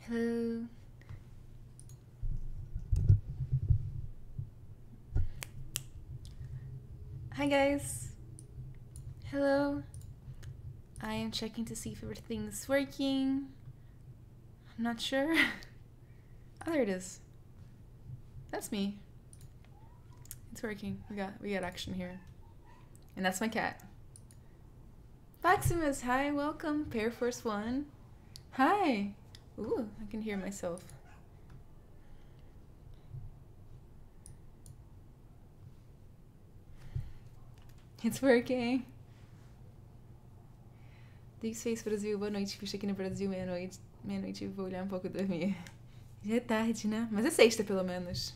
Hello. Hi guys. Hello. I am checking to see if everything's working. I'm not sure. Oh, there it is. That's me. It's working. We got action here. And that's my cat. Maximus, hi, welcome. Pair Force 1. Hi. Ooh, I can hear myself. It's working. Diz Face Brasil, boa noite. Fiz aqui no Brasil meia-noite. Meia-noite vou olhar um pouco e dormir. Já é tarde, né? Mas é sexta, pelo menos.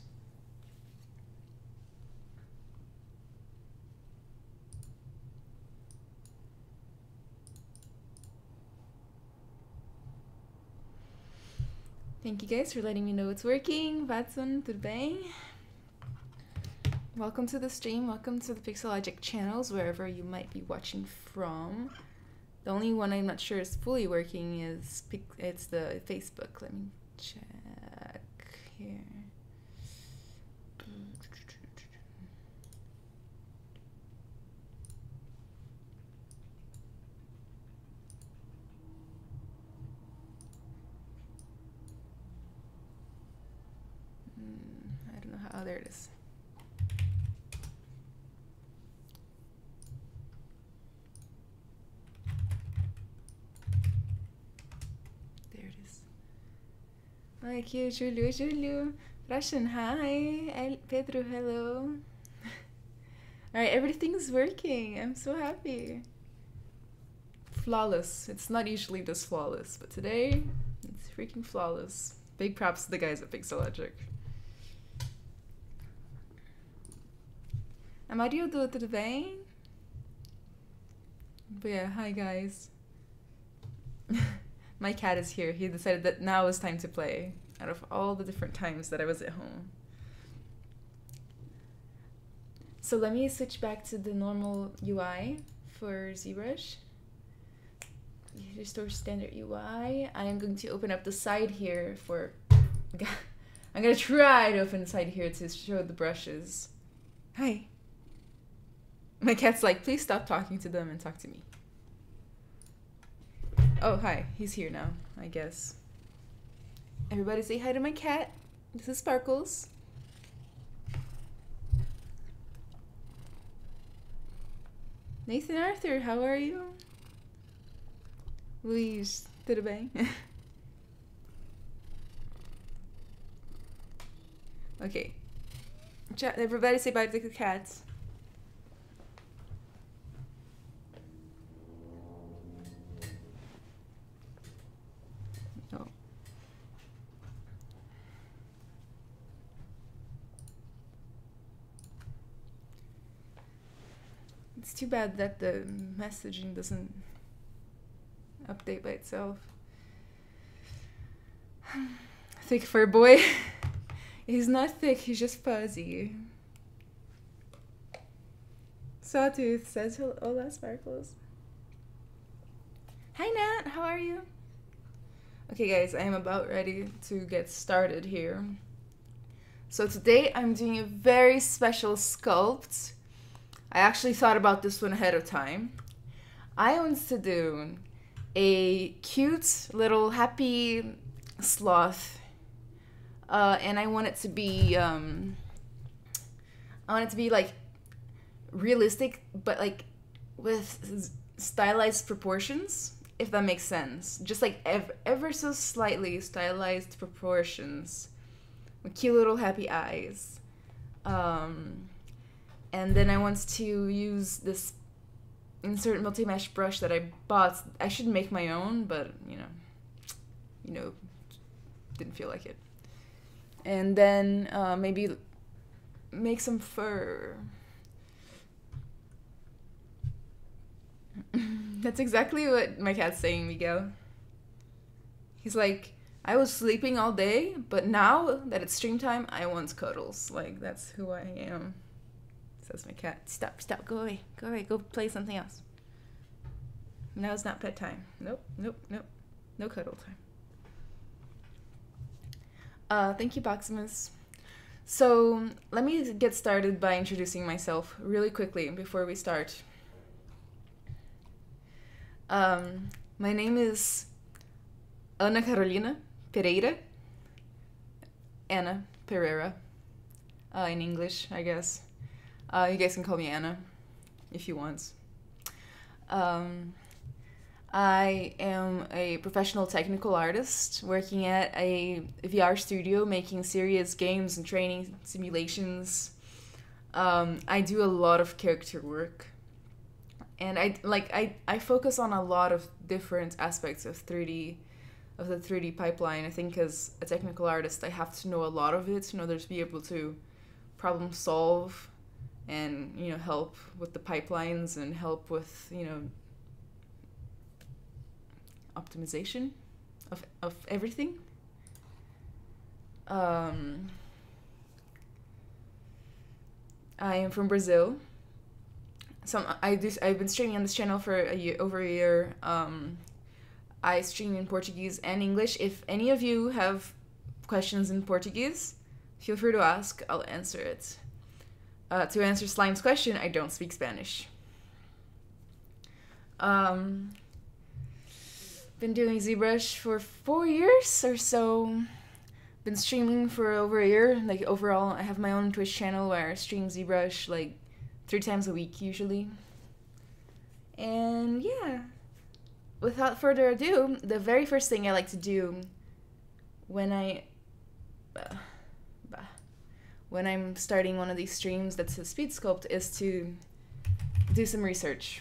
Thank you guys for letting me know it's working. Watson, tudo bem? Welcome to the stream. Welcome to the Pixelogic channels, wherever you might be watching from. The only one I'm not sure is fully working is it's the Facebook. Let me check here. I don't know how. Oh, there it is. Like you, Julio. Russian, hi. Pedro, hello. Alright, everything's working. I'm so happy. Flawless. It's not usually this flawless, but today, it's freaking flawless. Big props to the guys at Pixelogic. Amarildo, tudo bem? But yeah, hi guys. My cat is here. He decided that now is time to play out of all the different times that I was at home. So let me switch back to the normal UI for ZBrush. Restore standard UI. I am going to open up the side here for... I'm going to try to open the side here to show the brushes. Hi. My cat's like, please stop talking to them and talk to me. Oh, hi. He's here now, I guess. Everybody say hi to my cat. This is Sparkles. Nathan Arthur, how are you? Luís, tudo bem? Okay. Everybody say bye to the cats. It's too bad that the messaging doesn't update by itself. Thick fur boy. He's not thick, he's just fuzzy. Sawtooth says hola, Sparkles. Hi Nat, how are you? Okay guys, I am about ready to get started here. So today I'm doing a very special sculpt. I actually thought about this one ahead of time. I want to do a cute little happy sloth, and I want it to be like realistic, but like with stylized proportions, if that makes sense. Just like ever so slightly stylized proportions with cute little happy eyes. And then I want to use this insert multi-mesh brush that I bought. I should make my own, but you know, didn't feel like it. And then maybe make some fur. That's exactly what my cat's saying, Miguel. He's like, I was sleeping all day, but now that it's stream time, I want cuddles. Like, that's who I am. Says my cat. Stop, go away, go play something else. Now it's not pet time. Nope, no cuddle time. Thank you, Boximus. So let me get started by introducing myself really quickly before we start. My name is Ana Carolina Pereira. Anna Pereira. In English, I guess. You guys can call me Anna if you want. I am a professional technical artist working at a VR studio making serious games and training simulations. I do a lot of character work. And I focus on a lot of different aspects of the 3D pipeline. I think as a technical artist, I have to know a lot of it in order to be able to problem solve and, help with the pipelines and help with, optimization of everything. I am from Brazil. I've been streaming on this channel for over a year. I stream in Portuguese and English. If any of you have questions in Portuguese, feel free to ask. I'll answer it. To answer Slime's question, I don't speak Spanish. Been doing ZBrush for 4 years or so. Been streaming for over a year. Like overall, I have my own Twitch channel where I stream ZBrush like 3 times a week usually. And yeah, without further ado, the very first thing I like to do when I'm starting one of these streams that's a speed sculpt is to do some research,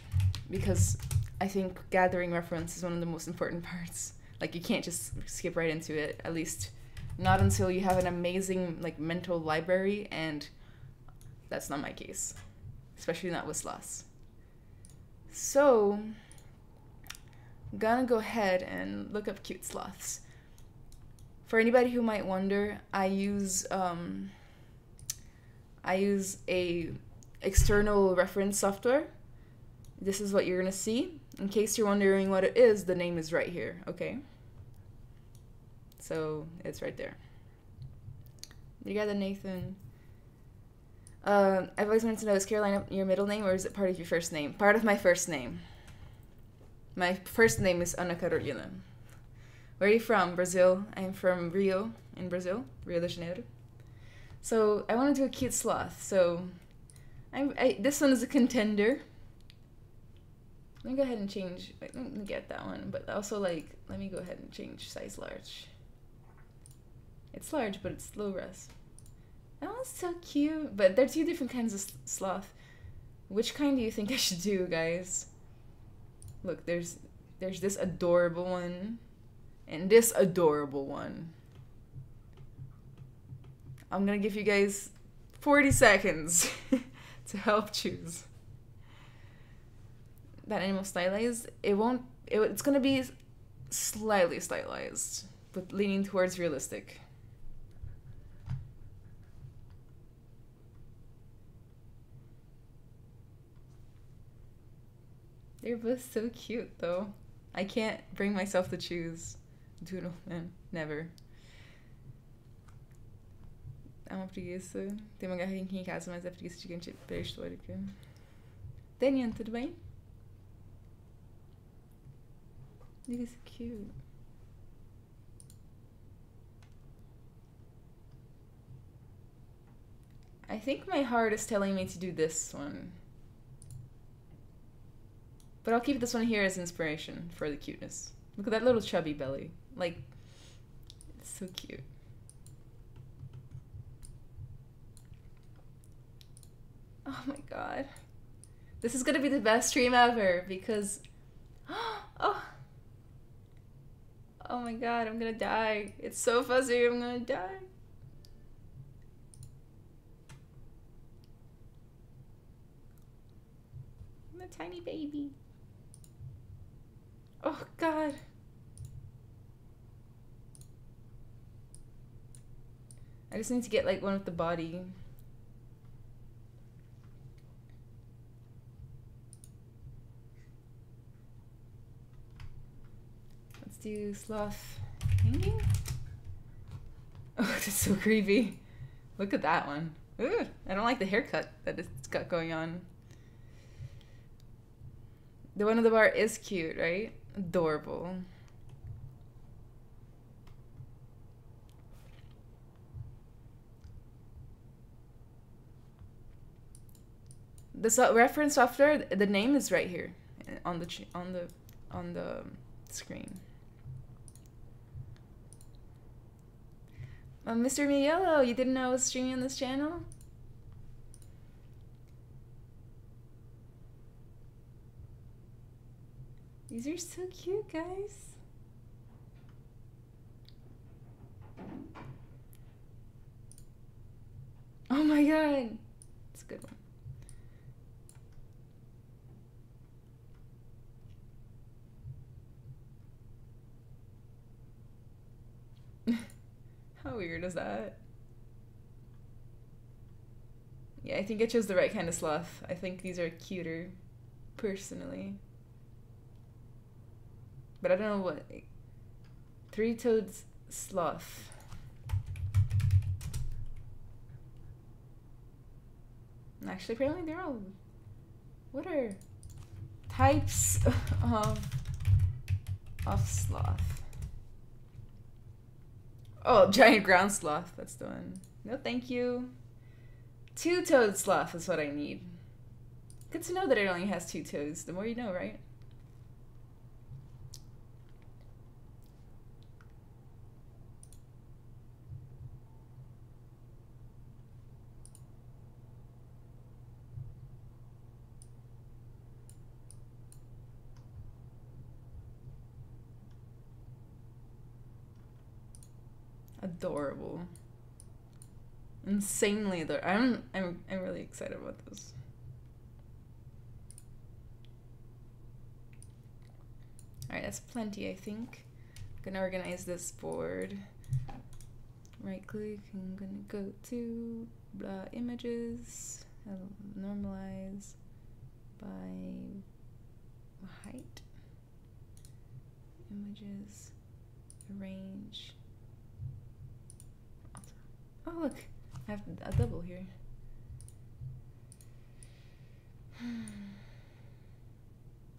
because I think gathering reference is one of the most important parts. Like, you can't just skip right into it, at least not until you have an amazing mental library, and that's not my case, especially not with sloths. So I'm gonna go ahead and look up cute sloths. For anybody who might wonder, I use a external reference software. This is what you're gonna see. In case you're wondering what it is, the name is right here, okay? So it's right there. You got it, Nathan. I've always wanted to know, is Carolina your middle name or is it part of your first name? Part of my first name. My first name is Ana Carolina. Where are you from? Brazil. I'm from Rio in Brazil, Rio de Janeiro. So I want to do a cute sloth. So this one is a contender. Let me go ahead and change. Wait, let me get that one. But also, let me go ahead and change size large. It's large, but it's low res. That one's so cute. But they're 2 different kinds of sloth. Which kind do you think I should do, guys? Look, there's this adorable one. And this adorable one. I'm gonna give you guys 40 seconds to help choose. That animal stylized, it's gonna be slightly stylized, but leaning towards realistic. They're both so cute though. I can't bring myself to choose. Doodle, man, never. É uma preguiça. Tem uma garrinha aqui em casa, mas é preguiça gigante pré-histórica. Daniel, tudo bem? Look, it's cute. I think my heart is telling me to do this one. But I'll keep this one here as inspiration for the cuteness. Look at that little chubby belly. It's so cute. Oh my god. This is gonna be the best stream ever because... Oh my god, I'm gonna die. It's so fuzzy, I'm gonna die. I'm a tiny baby. Oh god. I just need to get one with the body. Let's do sloth hanging. Oh, that's so creepy. Look at that one. Ooh, I don't like the haircut that it's got going on. The one on the bar is cute, right? Adorable. The reference software, the name is right here on the screen. Mr. Mielo, you didn't know I was streaming on this channel? These are so cute, guys. Oh my god. It's a good one. How weird is that? Yeah, I think I chose the right kind of sloth. I think these are cuter, personally. But I don't know what. Three-toed sloth. Actually, apparently they're all. What are types of sloth? Oh, giant ground sloth. That's the one. No, thank you. Two-toed sloth is what I need. Good to know that it only has 2 toes. The more you know, right? Adorable. Insanely adorable. I'm really excited about this. Alright, that's plenty, I think. I'm gonna organize this board. Right click, I'm gonna go to blah images. I'll normalize by height. Images, arrange. Oh look, I have a double here.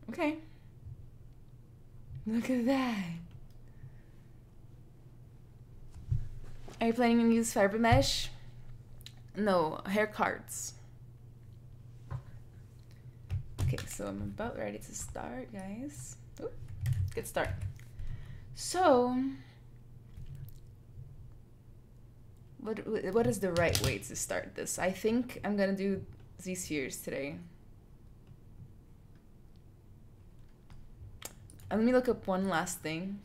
Okay. Look at that. Are you planning to use fiber mesh? No, hair cards. Okay, so I'm about ready to start, guys. Ooh, good start. So, what is the right way to start this? I think I'm gonna do these spheres today. Let me look up one last thing.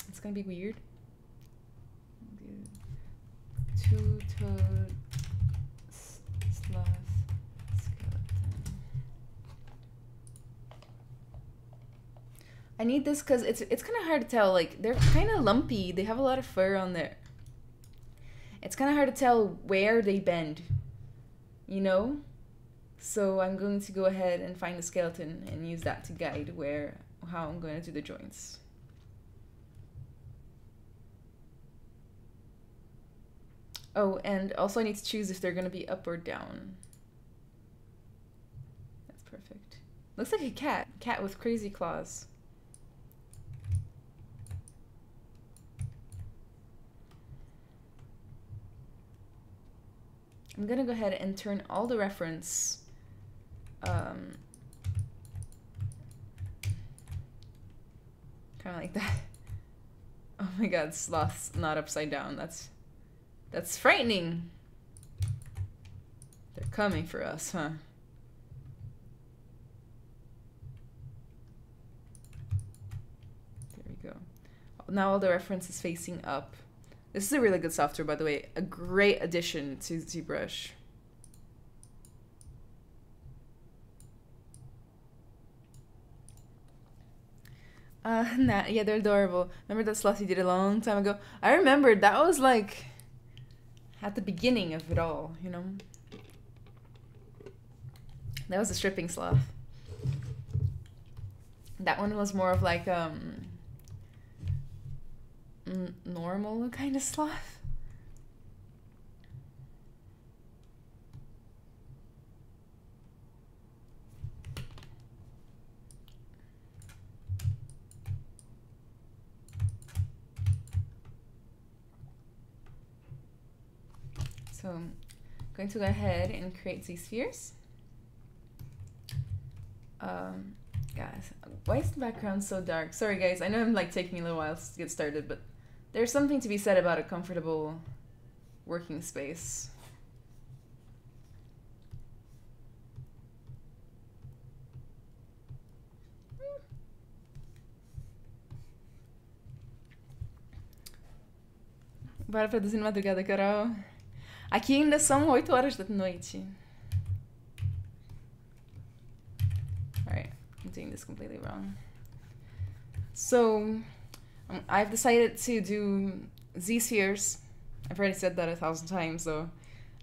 It's gonna be weird. Two-toed sloth skeleton. I need this because it's kind of hard to tell. Like, they're kind of lumpy. They have a lot of fur on there. It's kind of hard to tell where they bend, you know? So I'm going to go ahead and find the skeleton and use that to guide how I'm going to do the joints. Oh, and also I need to choose if they're going to be up or down. That's perfect. Looks like a cat. Cat with crazy claws. I'm going to go ahead and turn all the reference kind of like that. Oh my god, sloth's not upside down. That's frightening. They're coming for us, huh? There we go. Now all the reference is facing up. This is a really good software, by the way. A great addition to ZBrush. Yeah, they're adorable. Remember that sloth you did a long time ago? I remember that was like at the beginning of it all, you know? That was a stripping sloth. That one was more of like normal kind of sloth. So I'm going to go ahead and create these spheres. Guys, why is the background so dark? Sorry guys, I know I'm like taking a little while to get started, but there's something to be said about a comfortable working space. Bora produzir na madrugada, Carol. Aqui ainda são 8 horas da noite. Alright, I'm doing this completely wrong. So, I've decided to do Z-spheres. I've already said that 1,000 times, though.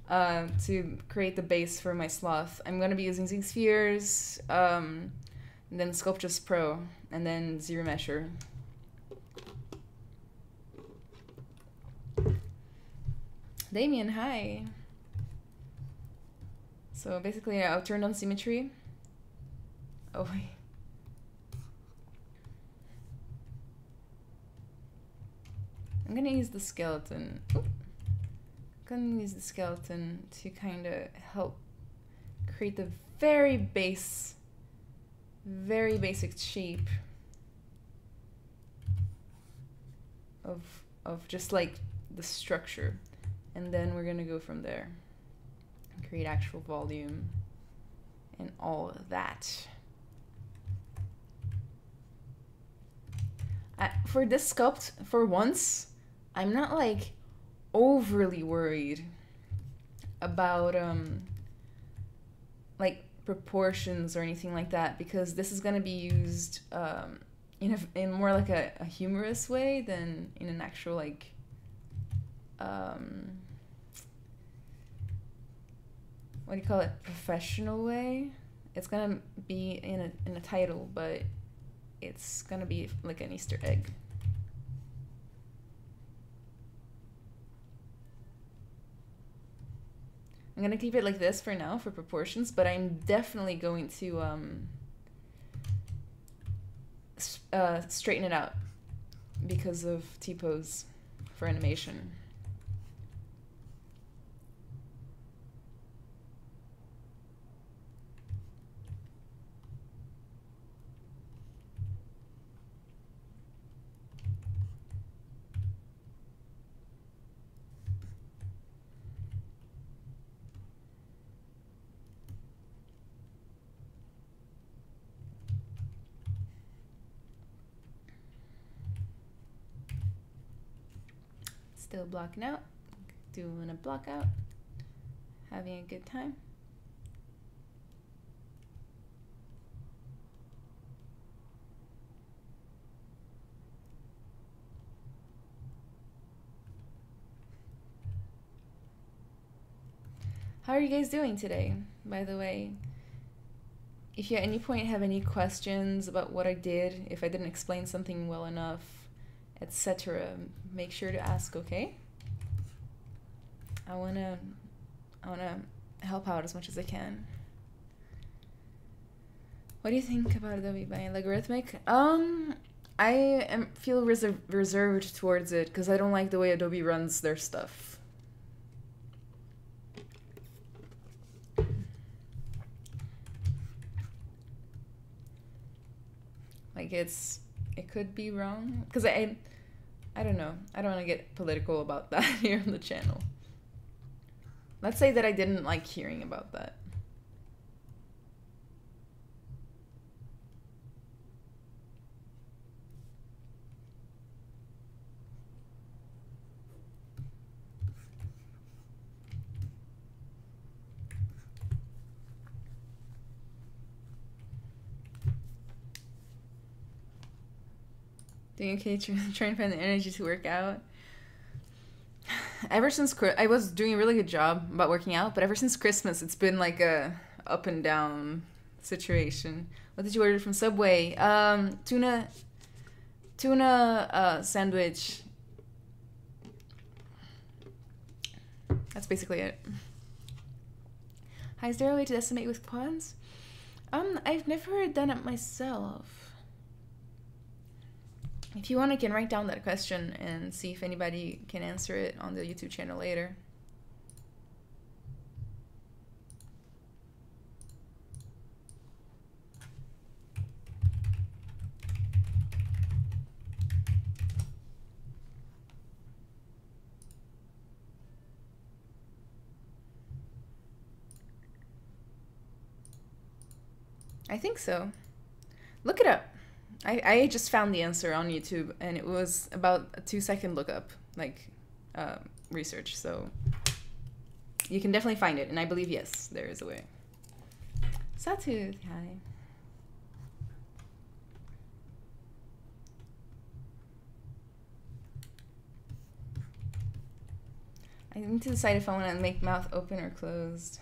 To create the base for my sloth. I'm going to be using Z-spheres, and then Sculptus Pro, and then ZBrush. Damien, hi. So basically, I'll turn on symmetry. Oh wait. I'm gonna use the skeleton. Oop. I'm gonna use the skeleton to kind of help create the very basic shape of just like the structure. And then we're gonna go from there and create actual volume and all of that. For this sculpt, for once, I'm not like overly worried about like proportions or anything like that, because this is gonna be used in more like a humorous way than in an actual like what do you call it, professional way. It's gonna be in a title, but it's gonna be like an Easter egg. I'm gonna keep it like this for now for proportions, but I'm definitely going to straighten it out because of T-pose for animation. Still blocking out, doing a block out, having a good time. How are you guys doing today, by the way? If you at any point have any questions about what I did, if I didn't explain something well enough, etc., make sure to ask, okay? I wanna help out as much as I can. What do you think about Adobe by Logarithmic? I feel reserved towards it because I don't like the way Adobe runs their stuff. Like it could be wrong because I don't know. I don't want to get political about that here on the channel. Let's say that I didn't like hearing about that. Doing okay, trying to find the energy to work out. Ever since I was doing a really good job about working out, but ever since Christmas, it's been like a up and down situation. What did you order from Subway? Tuna sandwich That's basically it. Hi, is there a way to decimate with quads? I've never done it myself. If you want, I can write down that question and see if anybody can answer it on the YouTube channel later. I think so. Look it up. I just found the answer on YouTube, and it was about a 2-second lookup, like research. So you can definitely find it, and I believe yes, there is a way. Sawtooth, hi. I need to decide if I want to make mouth open or closed.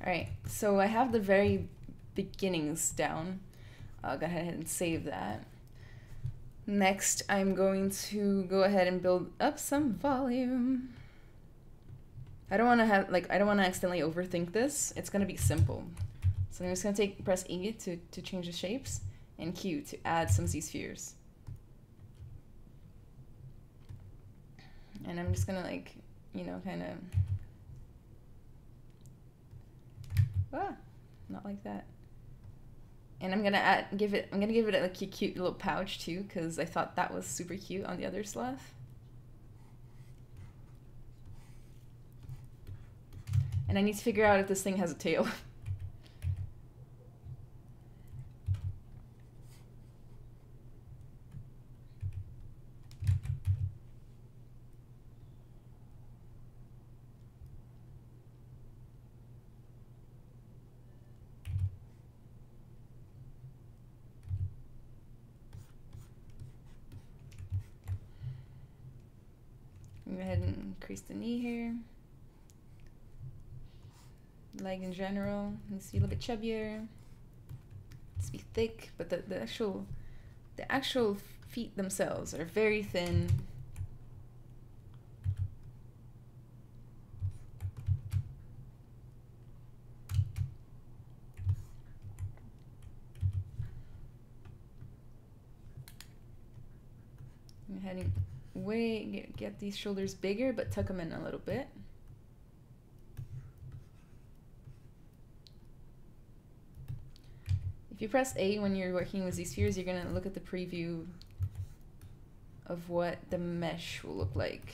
Alright, so I have the very beginnings down. I'll go ahead and save that. Next, I'm going to go ahead and build up some volume. I don't want to accidentally overthink this. It's going to be simple. So I'm just going to press E to change the shapes, and Q to add some Z-spheres. And I'm just going to, like, you know, kind of... Ah, not like that. And I'm gonna give it a cute little pouch too, because I thought that was super cute on the other sloth. And I need to figure out if this thing has a tail. Go ahead and increase the knee here. Leg in general needs to be a little bit chubbier. Needs to be thick, but the actual feet themselves are very thin. Go ahead and get these shoulders bigger, but tuck them in a little bit. If you press A when you're working with these spheres, you're going to look at the preview of what the mesh will look like.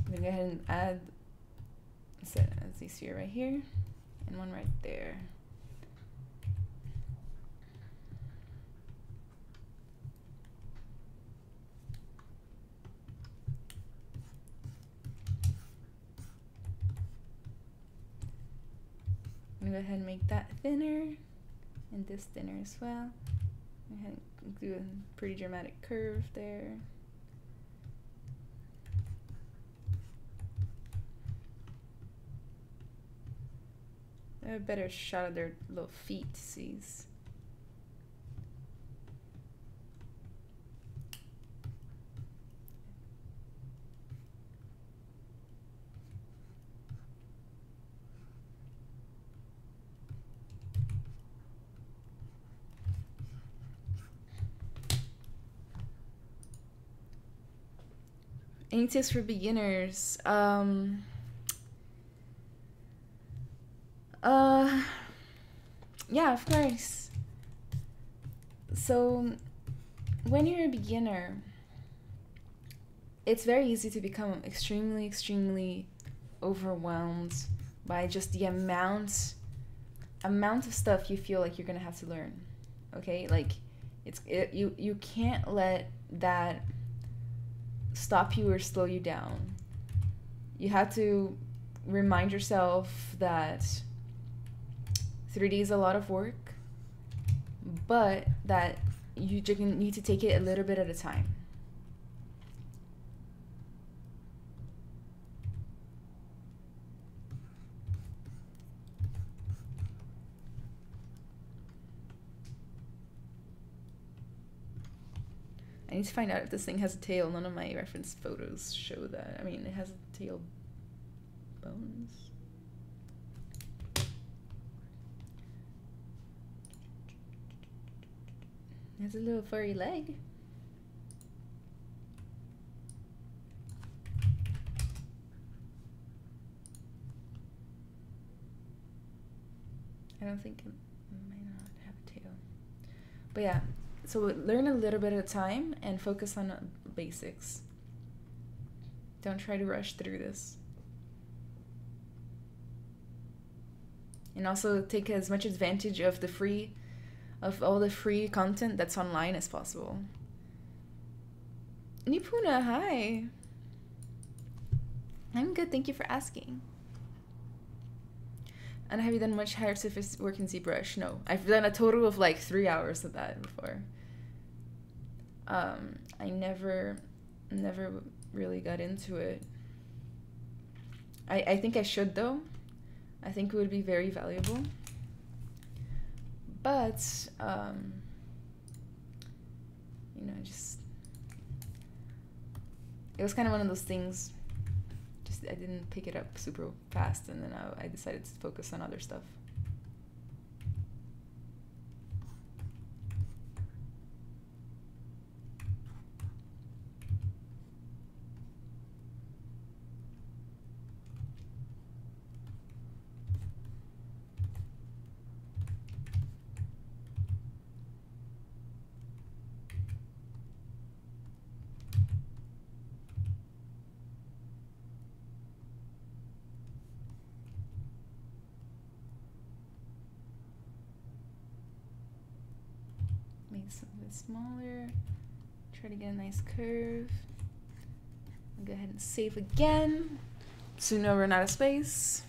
I'm going to go ahead and add a Z-sphere right here and one right there. I'm gonna go ahead and make that thinner and this thinner as well. Go ahead and do a pretty dramatic curve there. I have a better shot of their little feet to see. Any tips for beginners? Yeah, of course. So, when you're a beginner, it's very easy to become extremely overwhelmed by just the amount of stuff you feel like you're gonna have to learn. Okay, like you can't let that stop you or slow you down. You have to remind yourself that 3D is a lot of work, but that you need to take it a little bit at a time. I need to find out if this thing has a tail. None of my reference photos show that. I mean, it has a tail bones. It has a little furry leg. I don't think it might not have a tail. But yeah. So learn a little bit at a time and focus on basics. Don't try to rush through this. And also take as much advantage of all the free content that's online as possible. Nipuna, hi. I'm good, thank you for asking. And have you done much higher surface work in ZBrush? No, I've done a total of like 3 hours of that before. I never really got into it. I think I should though. I think it would be very valuable. But, you know, it was kind of one of those things, I didn't pick it up super fast, and then I decided to focus on other stuff. Make something smaller. Try to get a nice curve. I'll go ahead and save again. So no, run out of space.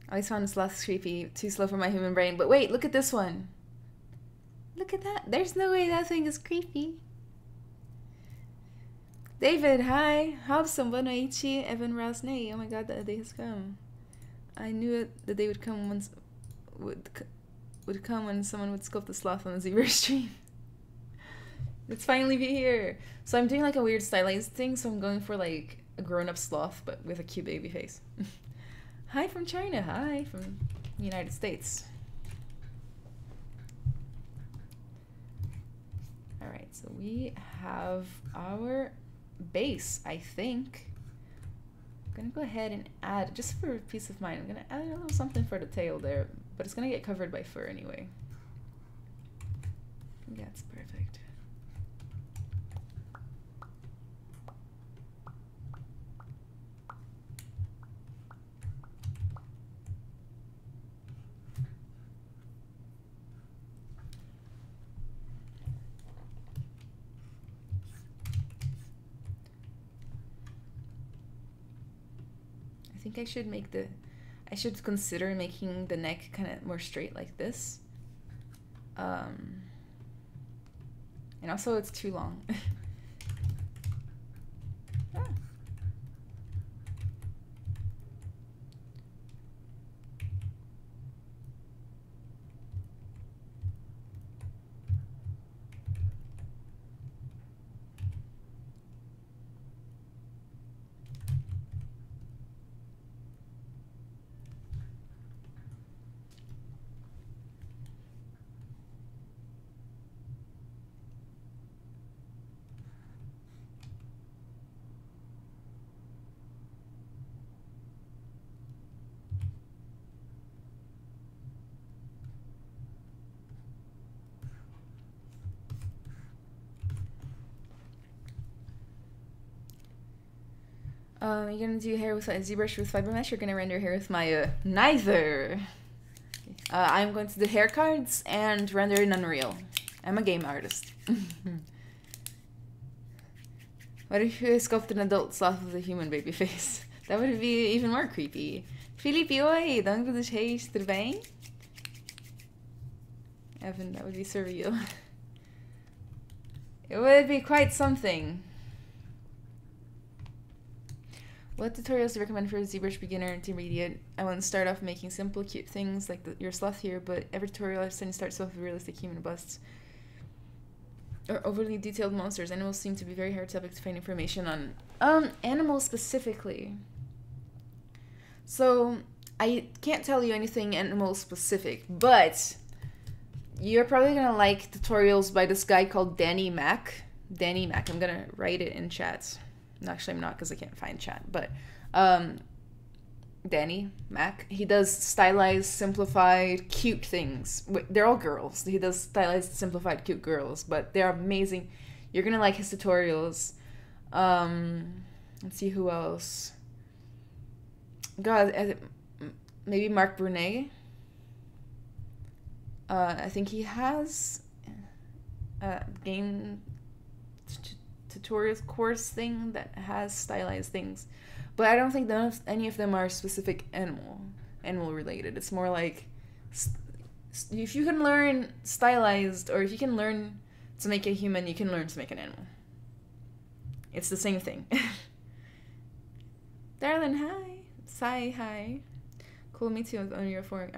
I always found sloth creepy, too slow for my human brain. But wait, look at this one. Look at that. There's no way that thing is creepy. David, hi. Hobson, boa noite. Evan Rosney. Oh my god, that day has come. I knew it, the day would come would come when someone would sculpt the sloth on the ZBrush stream. It's finally be here. So I'm doing like a weird stylized thing, so I'm going for like a grown-up sloth, but with a cute baby face. Hi from China. Hi from the United States. Alright, so we have our base, I think. I'm gonna go ahead and add, just for peace of mind, I'm gonna add a little something for the tail there, but it's gonna get covered by fur anyway. I think that's perfect. I think I should consider making the neck kind of more straight like this. And also it's too long. Ah. You're gonna do hair with a ZBrush with fiber mesh. You're gonna render hair with my neither. I'm going to do hair cards and render in Unreal. I'm a game artist. What if you sculpt an adult sloth with a human baby face? That would be even more creepy. Felipe, oi! Dank voor de reis, tudo bem? Evan, that would be surreal. It would be quite something. What tutorials do you recommend for a ZBrush beginner intermediate? I want to start off making simple, cute things like your sloth here, but every tutorial I've seen starts off with realistic human busts or overly detailed monsters. Animals seem to be very hard topic to find information on. Animals specifically. So I can't tell you anything animal specific, but you're probably gonna like tutorials by this guy called Danny Mac. Danny Mac. I'm gonna write it in chat. Actually, I'm not because I can't find chat. But Danny Mac. He does stylized, simplified, cute things. They're all girls. He does stylized, simplified, cute girls, but they're amazing. You're gonna like his tutorials. Let's see who else. God, maybe Mark Brunet. I think he has a game tutorials course thing that has stylized things, but I don't think any of them are specific animal related. It's more like if you can learn stylized, or if you can learn to make a human, you can learn to make an animal. It's the same thing. Darlin, hi. Sai, hi. Cool, me too. Unreal 4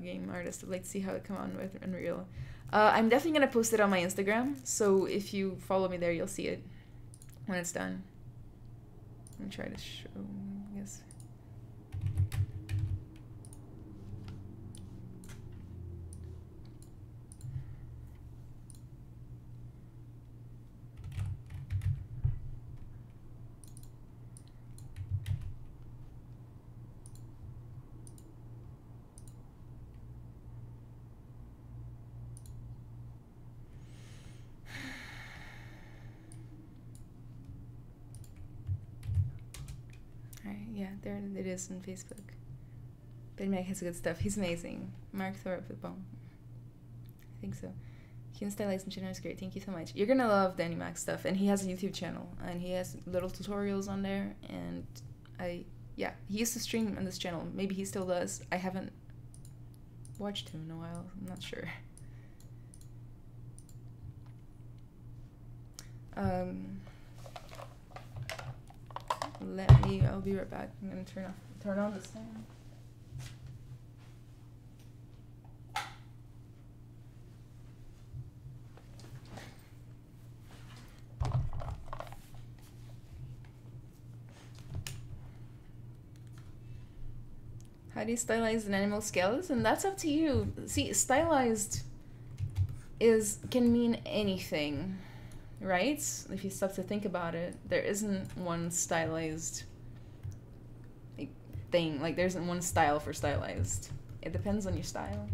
game artist. I'd like to see how it come on with Unreal. I'm definitely gonna post it on my Instagram, so if you follow me there, you'll see it when it's done. Let me try to show, I guess. Yeah, there it is on Facebook. Ben Mac has good stuff. He's amazing. Mark Thorpe football. I think so. Human stylized and general is great. Thank you so much. You're gonna love Danny Mac's stuff, and he has a YouTube channel, and he has little tutorials on there. And yeah, he used to stream on this channel. Maybe he still does. I haven't watched him in a while. I'm not sure. I'll be right back. I'm gonna turn on this fan. How do you stylize an animal skeleton? That's up to you. See, stylized can mean anything. Right? If you stop to think about it, there isn't one stylized thing. Like, there isn't one style for stylized. It depends on your style.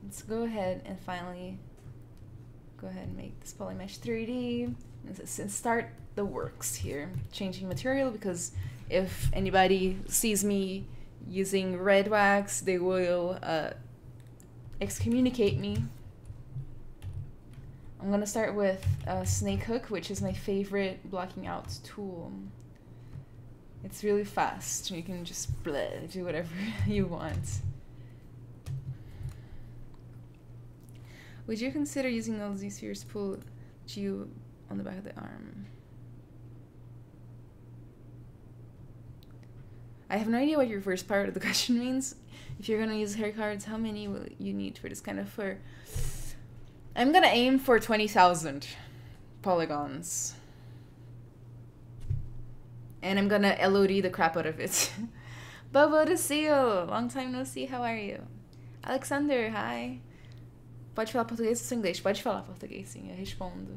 Let's go ahead and finally go ahead and make this polymesh 3D and start the works here. Changing material, because if anybody sees me using red wax, they will excommunicate me. I'm gonna start with Snake Hook, which is my favorite blocking out tool. It's really fast. You can just do whatever you want. Would you consider using all these spheres to pull you on the back of the arm? I have no idea what your first part of the question means. If you're going to use hair cards, how many will you need for this kind of fur? I'm going to aim for 20,000 polygons. And I'm going to LOD the crap out of it. Bobo the Seal! Long time no see, how are you? Alexander, hi. Pode falar português ou só inglês? Pode falar português, sim, eu respondo.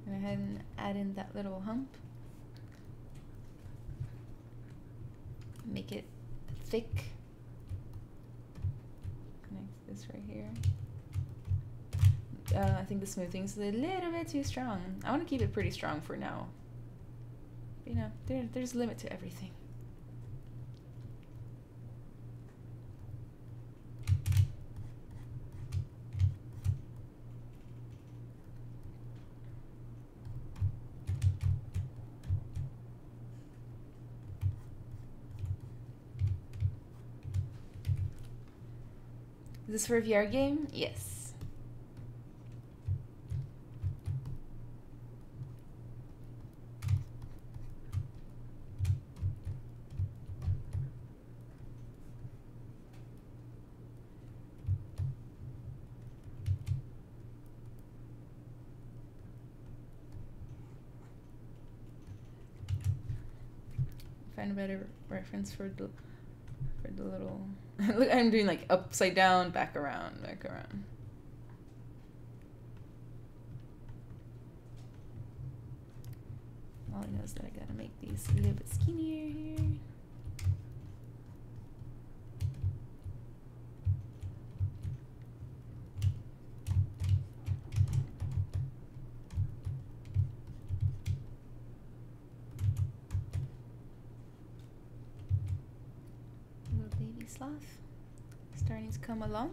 Go ahead and add in that little hump. Make it thick. Connect this right here. I think the smoothing's a little bit too strong. I want to keep it pretty strong for now. But, you know, there's a limit to everything. Is this for a VR game? Yes. Find a better reference for the little. Look, I'm doing like upside down, back around, back around. All I know is that I gotta make these a little bit skinnier here. Little baby sloth starting to come along.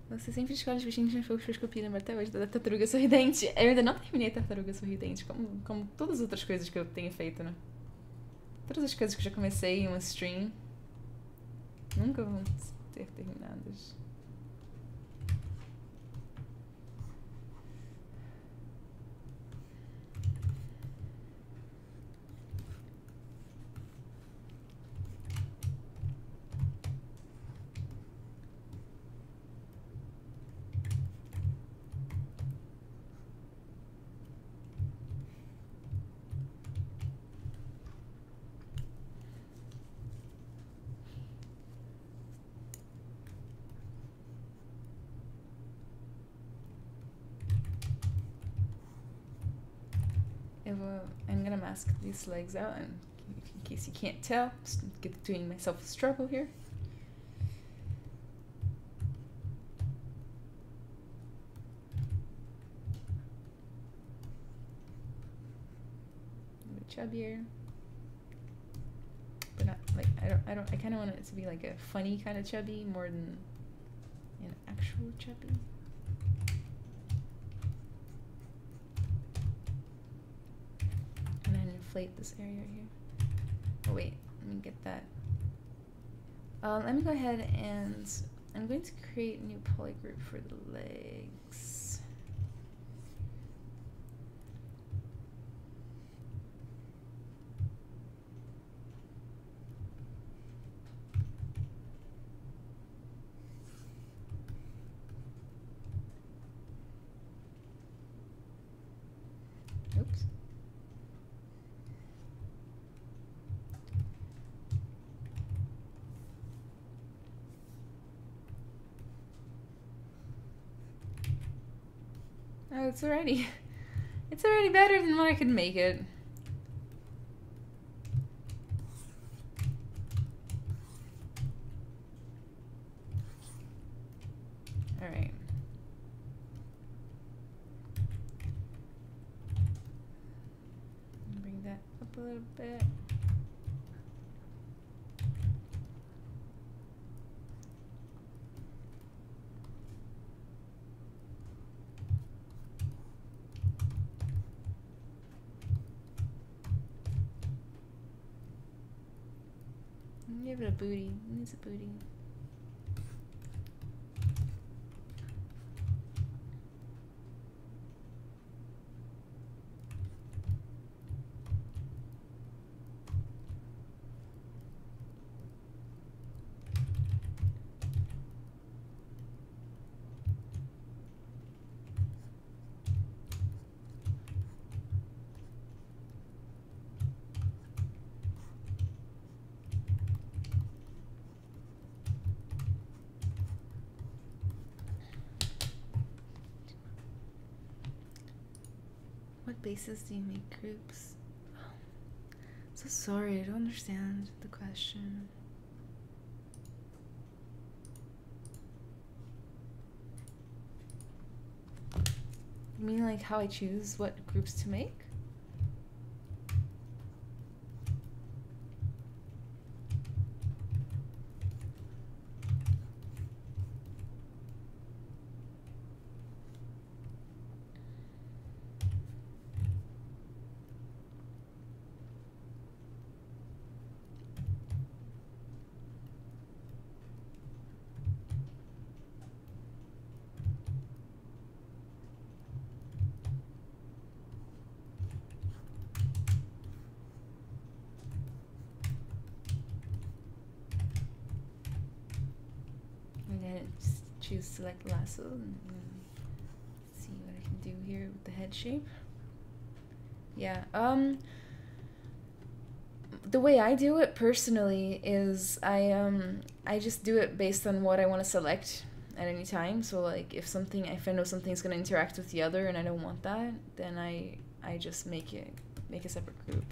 Você sempre escolhe os bichinhos mais fofos que eu lembro até hoje da tartaruga sorridente. Eu ainda não terminei a tartaruga sorridente, como todas as outras coisas que eu tenho feito, né? Todas as coisas que eu já comecei em uma stream nunca vão ser terminadas. I'm gonna mask these legs out, and in case you can't tell, just doing myself a struggle here. A bit chubbier, but not like I kind of want it to be like a funny kind of chubby more than an actual chubby. Inflate this area here. Oh wait, let me get that. Let me go ahead and I'm going to create a new poly group for the legs. Oops. Oh, it's already better than what I could make it. All right. Bring that up a little bit. Give it a booty. It needs a booty. what basis do you make groups? Oh, so sorry, I don't understand the question. You mean like how I choose what groups to make? Just choose select lasso and see what I can do here with the head shape. Yeah, the way I do it personally is I just do it based on what I want to select at any time. So like if I know something's gonna interact with the other and I don't want that, then I just make a separate group.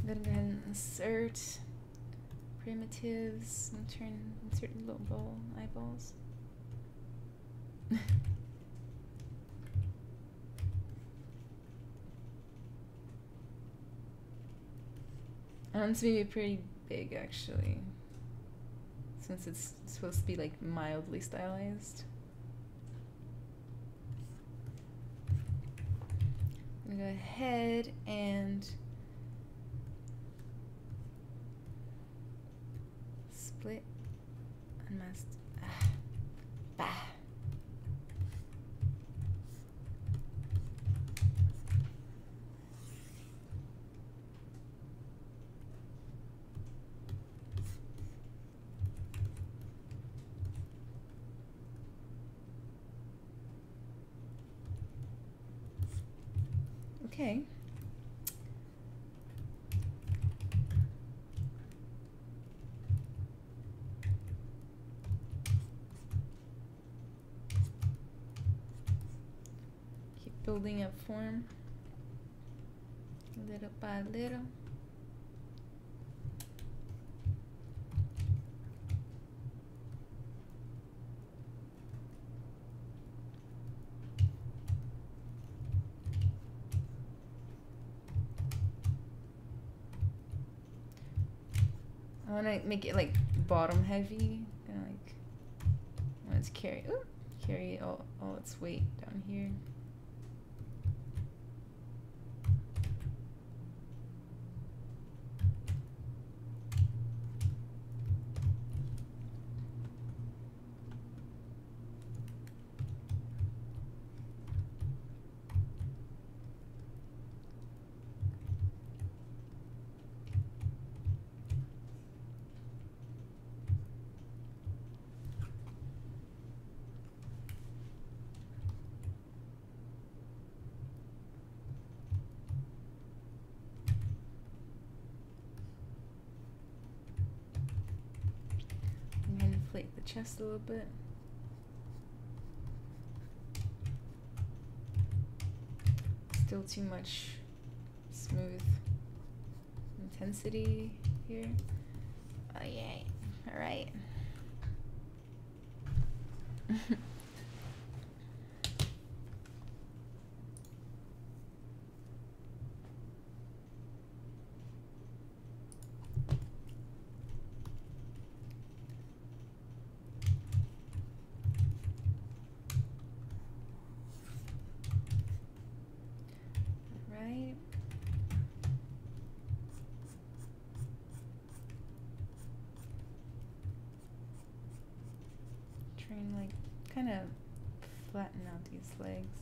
I'm gonna go ahead and insert primitives and insert little ball eyeballs. It's maybe pretty big actually, since it's supposed to be like mildly stylized. I'm gonna go ahead and split, unmasked. Bah. Okay. Keep building up form little by little. I want to make it like bottom heavy, kind of like I want it to carry all its weight down here. Inflate the chest a little bit. Still too much smooth intensity here. Oh yay. Alright. Trying like kind of flatten out these legs.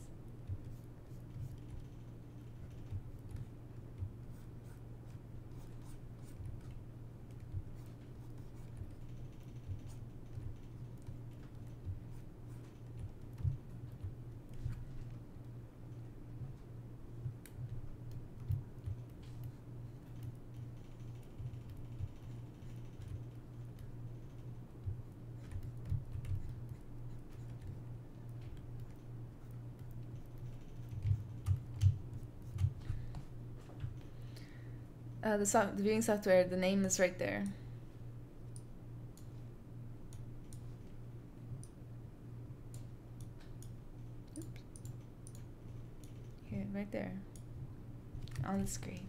The viewing software, the name is right there. Oops. Here, right there. On the screen.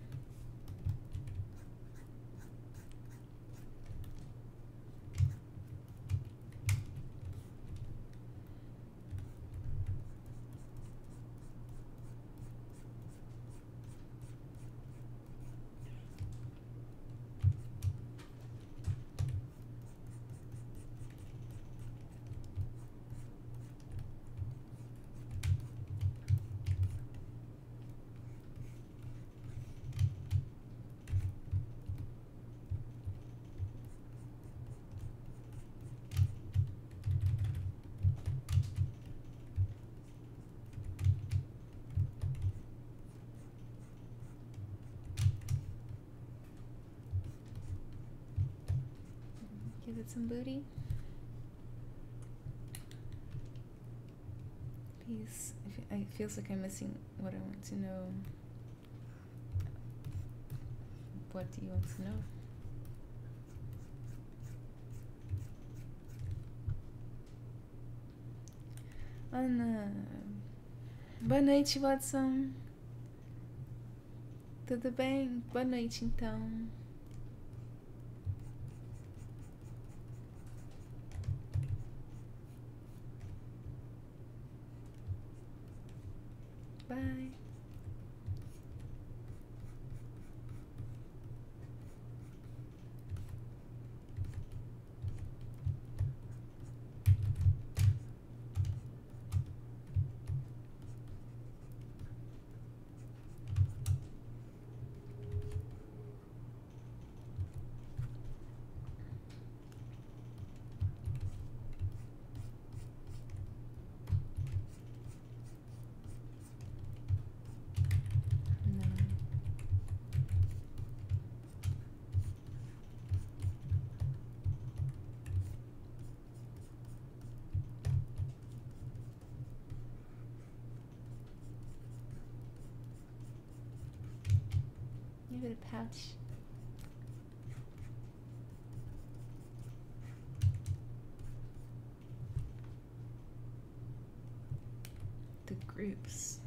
Give it some booty. Please, it feels like I'm missing what I want to know. What do you want to know? Ana, boa noite, Watson. Tudo bem? Boa noite, então. Bye. Give it a pouch. The groups.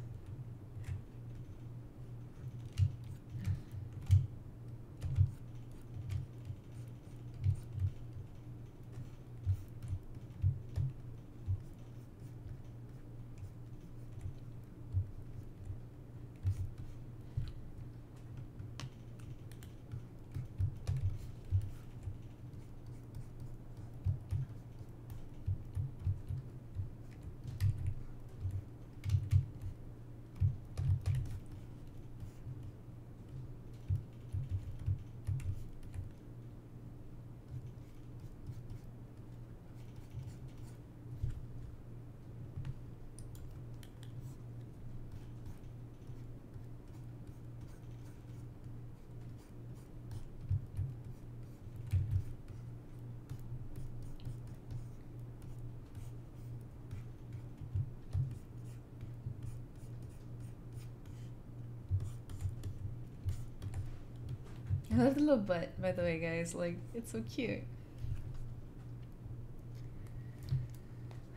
I love the little butt, by the way, guys. Like, it's so cute.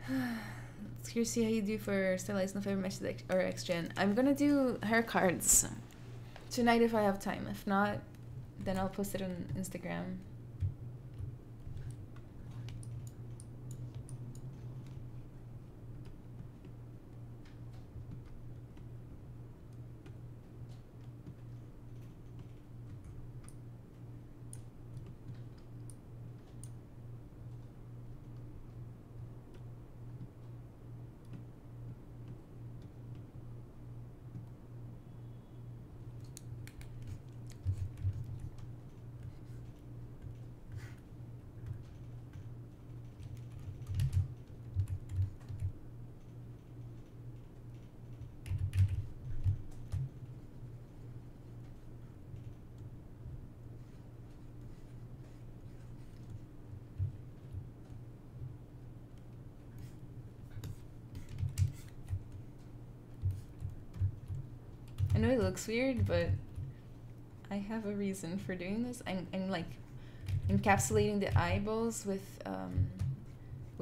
Let's here see how you do for stylized November Mesh or X-Gen. I'm gonna do hair cards tonight if I have time. If not, then I'll post it on Instagram. I know it looks weird, but I have a reason for doing this. I'm like encapsulating the eyeballs with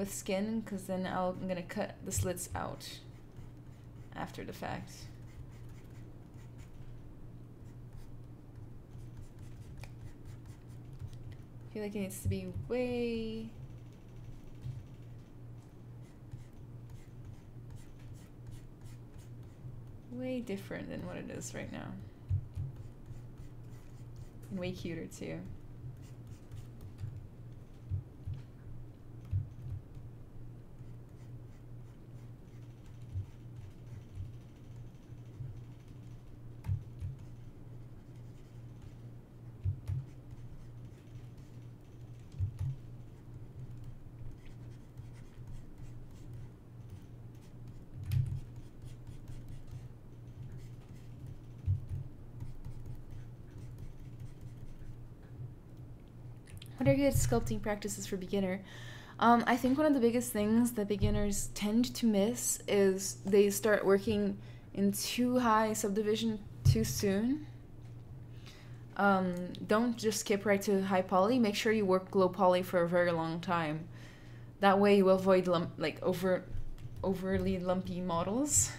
skin, because then I'm gonna cut the slits out after the fact. I feel like it needs to be way different than what it is right now. And way cuter too. What are good sculpting practices for beginner? I think one of the biggest things that beginners tend to miss is they start working in too high subdivision too soon. Don't just skip right to high poly. Make sure you work low poly for a very long time. That way you avoid overly lumpy models.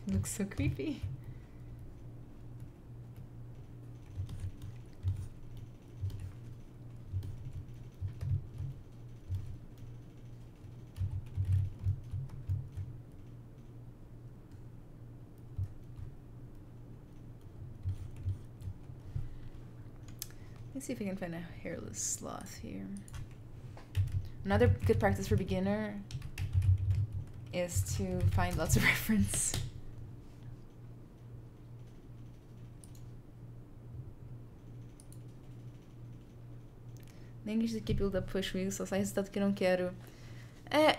It looks so creepy. Let's see if I can find a hairless sloth here. Another good practice for beginner is to find lots of reference. Nem que build-up foi ruim, só sai resultado que eu não quero.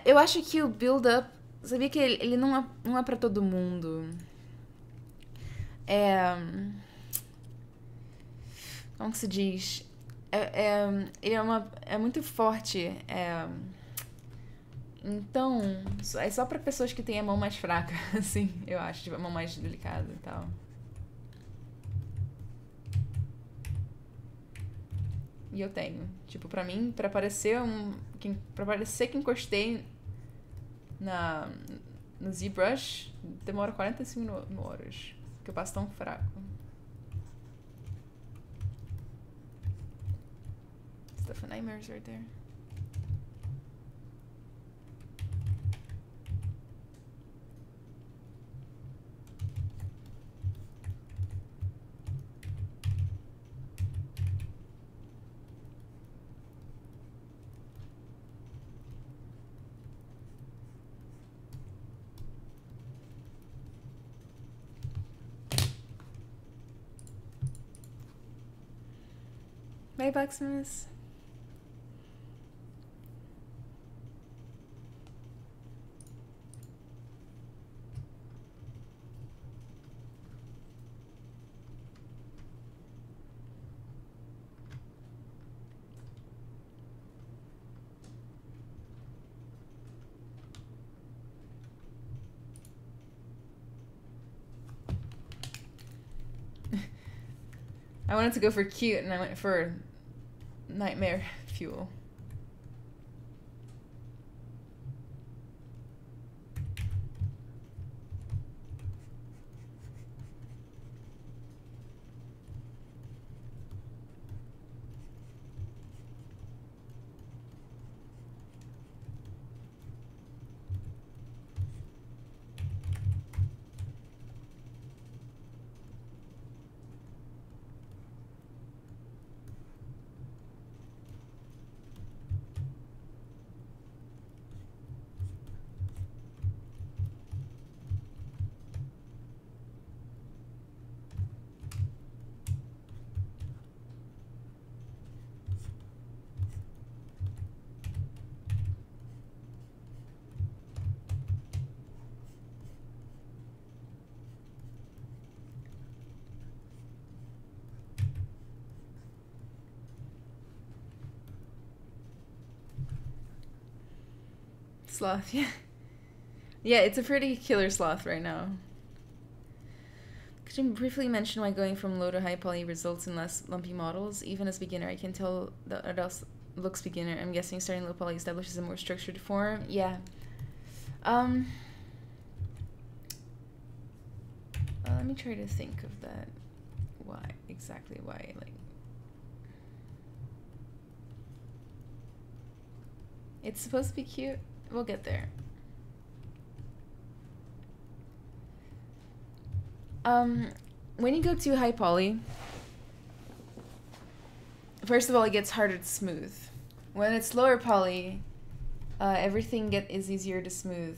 Eu acho que o build-up... Sabia que ele não é pra todo mundo. Como que se diz? Ele é muito forte. Então, é só pra pessoas que têm a mão mais fraca, assim, eu acho. Tipo, a mão mais delicada e tal. E eu tenho. Tipo, pra mim, pra parecer que encostei no ZBrush, demora 45 horas. Porque eu passo tão fraco. Stuff of nightmares right there. Bye, Bucksmith. I wanted to go for cute, and I went for nightmare fuel. sloth, yeah. Yeah, it's a pretty killer sloth right now. Could you briefly mention why going from low to high poly results in less lumpy models? Even as a beginner, I can tell that it also looks beginner. I'm guessing starting low poly establishes a more structured form. Yeah. Let me try to think of that. Why? Exactly why, like... It's supposed to be cute. We'll get there. When you go too high poly, first of all, it gets harder to smooth. When it's lower poly, everything is easier to smooth.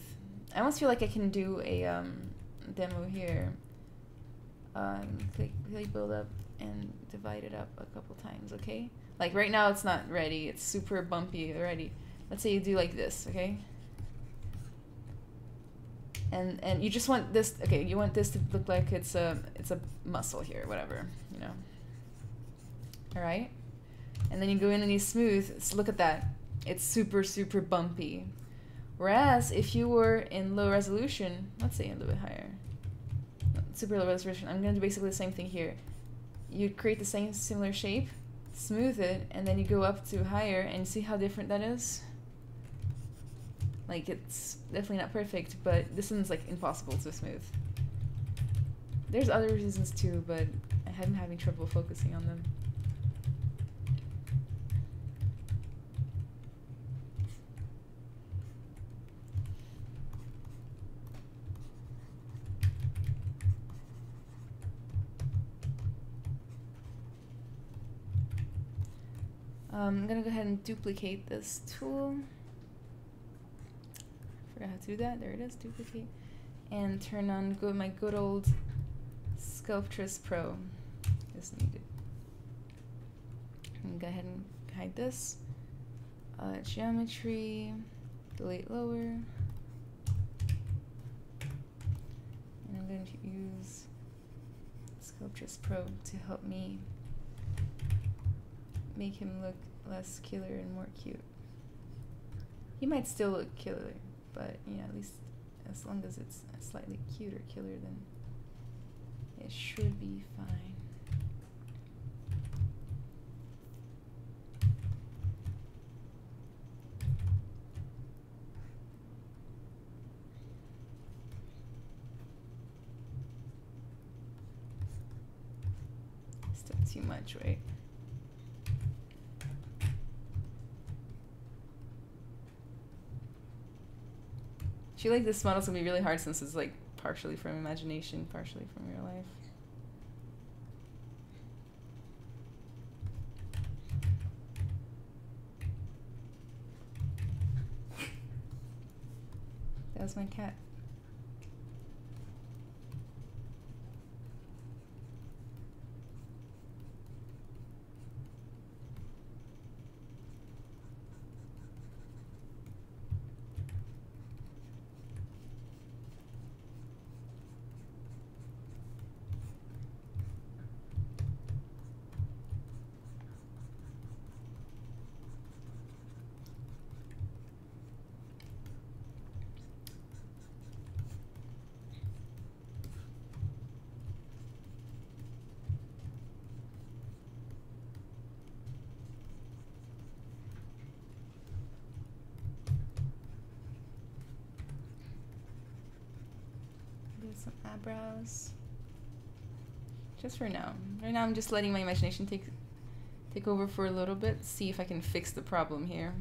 I almost feel like I can do a demo here. Click build up and divide it up a couple times, okay? Like right now it's not ready, it's super bumpy already. Let's say you do like this, okay? And you just want this, okay, you want this to look like it's a muscle here, whatever, you know. All right? And then you go in and you smooth, so look at that. It's super, super bumpy. Whereas if you were in low resolution, let's say a little bit higher, super low resolution, I'm gonna do basically the same thing here. You create the same similar shape, smooth it, and then you go up to higher and see how different that is? Like, it's definitely not perfect, but this one's like impossible to smooth. There's other reasons too, but I'm having trouble focusing on them. I'm gonna go ahead and duplicate this tool. Forgot how to do that. There it is, duplicate. And turn on my good old Sculptress Pro is needed. And go ahead and hide this. Geometry, delete lower. And I'm going to use Sculptress Pro to help me make him look less killer and more cute. He might still look killer, but yeah, at least as long as it's a slightly cuter killer, then it should be fine. Still too much, right? I feel like this model's gonna be really hard since it's like partially from imagination, partially from real life. That was my cat. Some eyebrows. Just for now. Right now I'm just letting my imagination take over for a little bit, see if I can fix the problem here.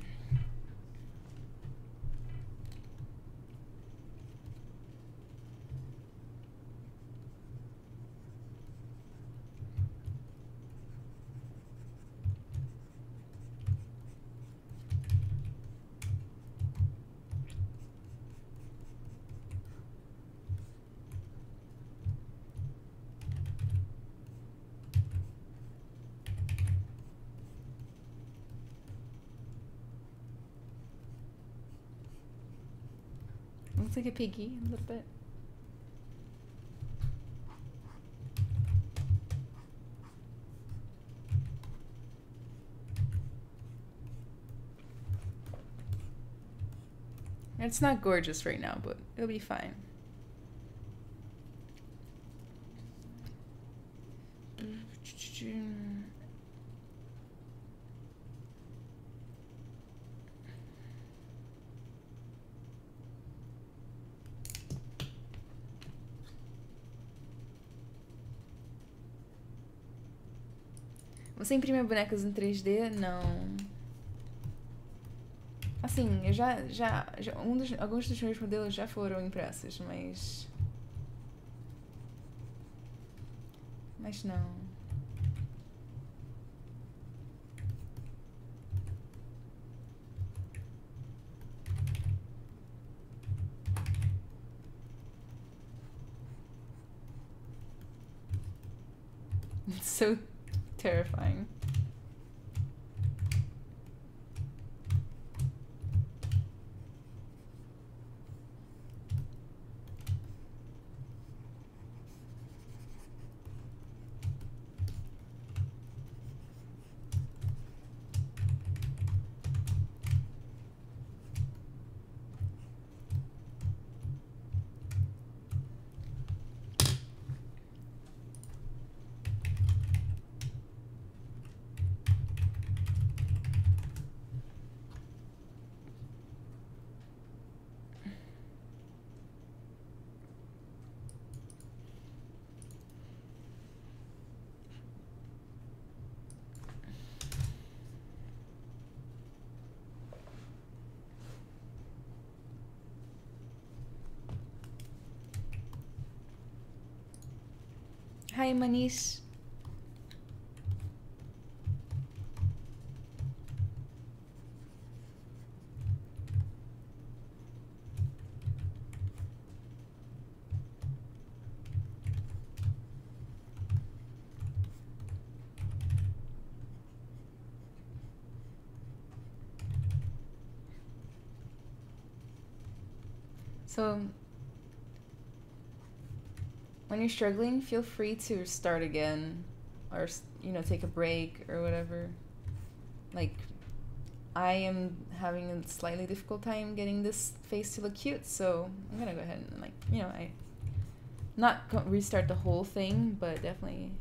Looks like a piggy a little bit. It's not gorgeous right now, but it'll be fine. Você imprime bonecos em 3D? Não. Assim, eu alguns dos meus modelos já foram impressos, mas não. It's so terrifying. Hi, Manish. So, when you're struggling, feel free to start again, or, you know, take a break or whatever. Like, I am having a slightly difficult time getting this face to look cute, so I'm gonna go ahead and, like, you know, not restart the whole thing, but definitely.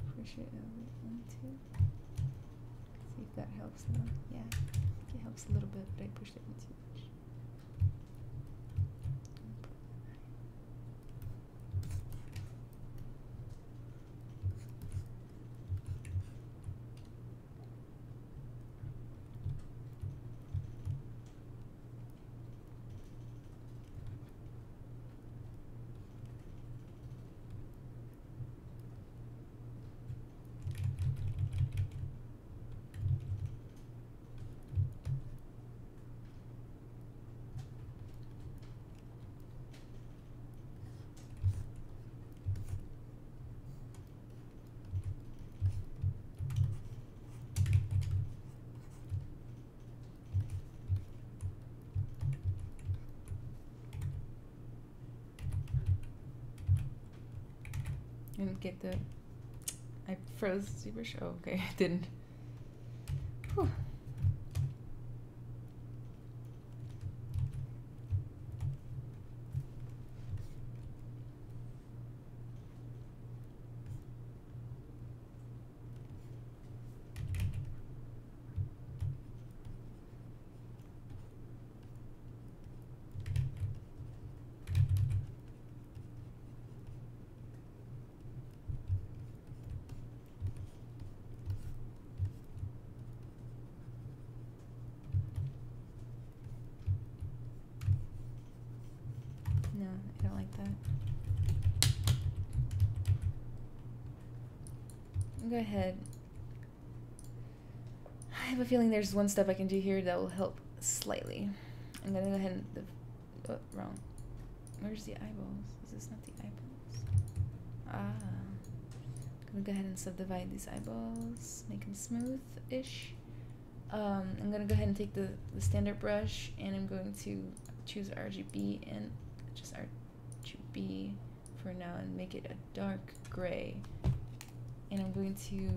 Appreciate it. See if that helps now. Yeah, I think it helps a little bit, but I pushed it in too much. And get the... I froze ZBrush. Oh, okay, I didn't. Whew. No, I don't like that. Go ahead. I have a feeling there's one step I can do here that will help slightly. I'm gonna go ahead and... Oh, wrong. Where's the eyeballs? Is this not the eyeballs? Ah. I'm gonna go ahead and subdivide these eyeballs, make them smooth-ish. I'm gonna go ahead and take the standard brush, and I'm going to choose RGB and just RGB for now and make it a dark gray. And I'm going to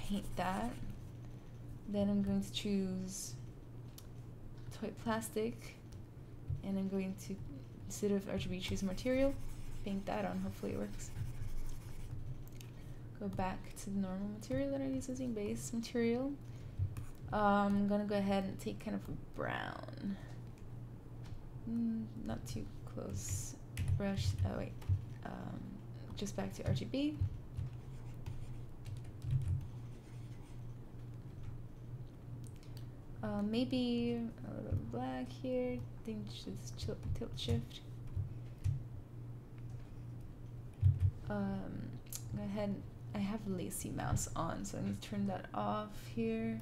paint that. Then I'm going to choose white plastic, and I'm going to, instead of RGB, choose material, paint that on. Hopefully it works. Go back to the normal material that I was using, base material. I'm gonna go ahead and take kind of a brown, not too close. Brush. Oh wait, just back to RGB. Maybe a little black here. I think just tilt shift. Go ahead. I have lacy mouse on, so I need to turn that off here.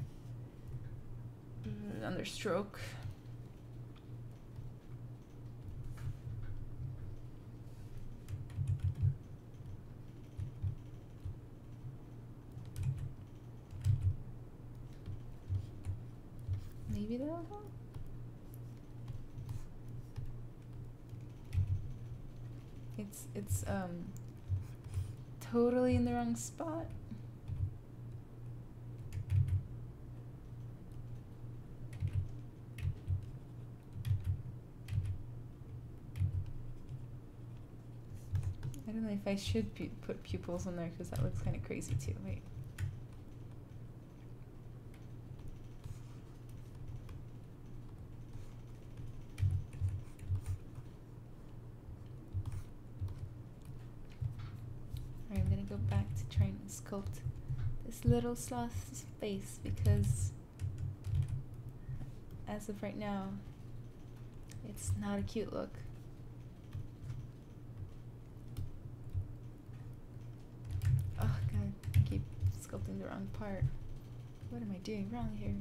Under stroke. Maybe that'll help. It's totally in the wrong spot. I don't know if I should put pupils on there because that looks kind of crazy too. Wait. Alright, I'm gonna go back to trying to sculpt this little sloth's face because as of right now, it's not a cute look. Oh god, I keep sculpting the wrong part. What am I doing wrong here?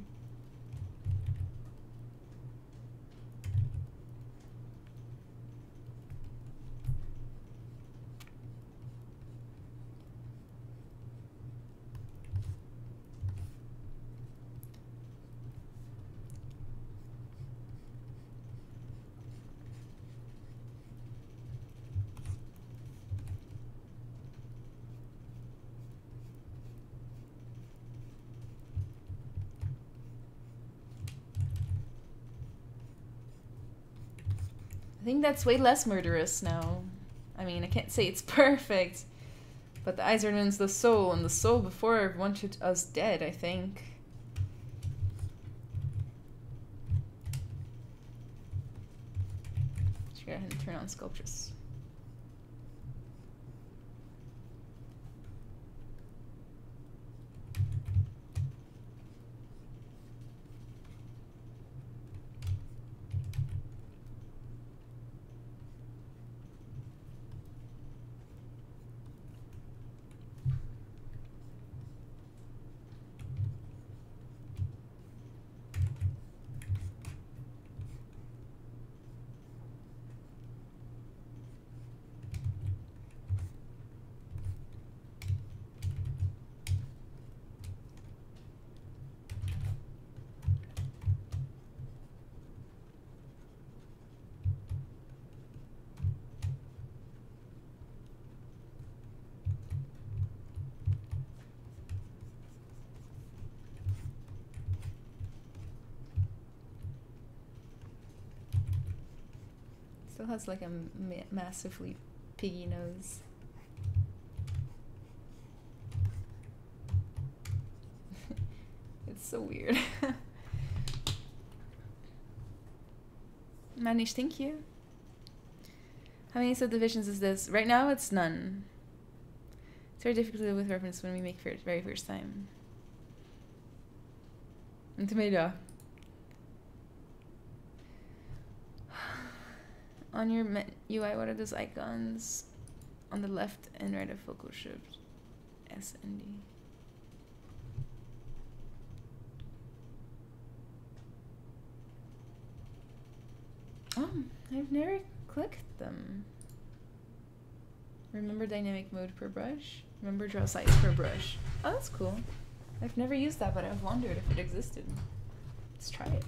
I think that's way less murderous now. I mean, I can't say it's perfect, but the eyes are into the soul, and the soul before wanted us dead, I think. Should go ahead and turn on sculptures. Still has like a massively piggy nose. It's so weird. Manish, thank you. How many subdivisions is this? Right now it's none. It's very difficult to do with reference when we make for it very first time. And tomato. On your UI, what are those icons? On the left and right of focal shift. S and D. Oh, I've never clicked them. Remember dynamic mode per brush? Remember draw size per brush. Oh, that's cool. I've never used that, but I've wondered if it existed. Let's try it.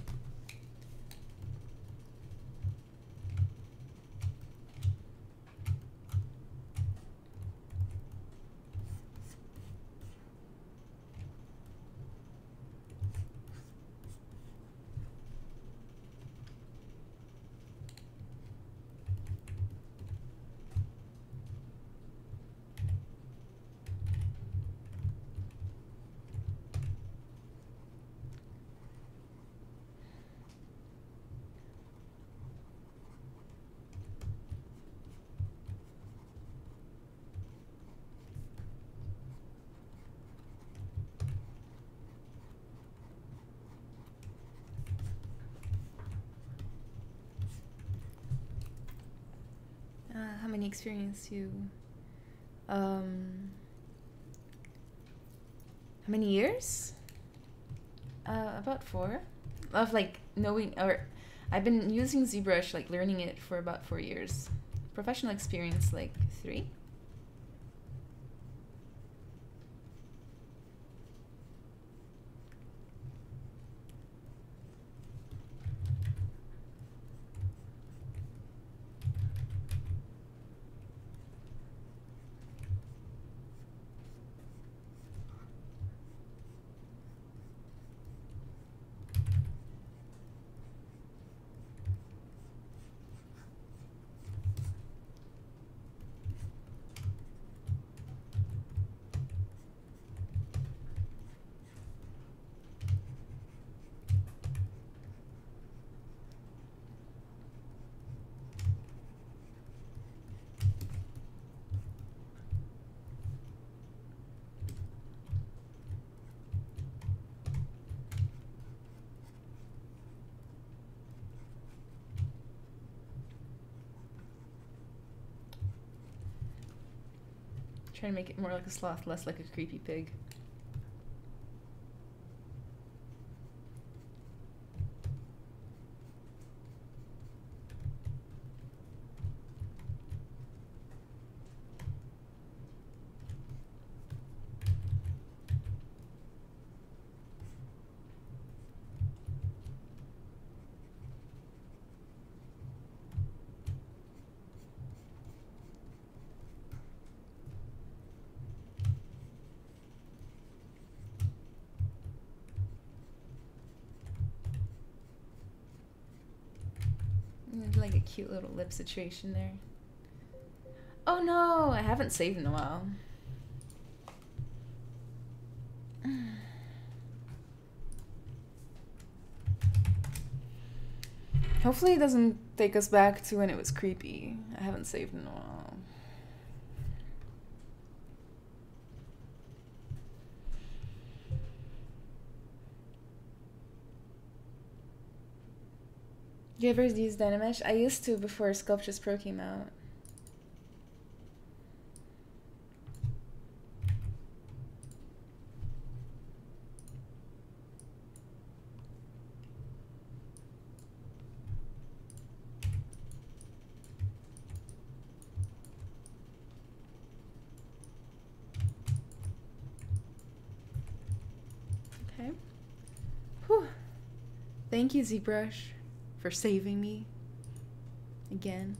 many experience you? How many years? About 4. Of like knowing, or I've been using ZBrush, like learning it for about 4 years. Professional experience like 3. Trying to make it more like a sloth, less like a creepy pig. Like a cute little lip situation there. Oh no, I haven't saved in a while. Hopefully it doesn't take us back to when it was creepy. I haven't saved in a while. Do you ever use Dynamesh? I used to before Sculptures Pro came out. Okay. Whew. Thank you, ZBrush, for saving me again.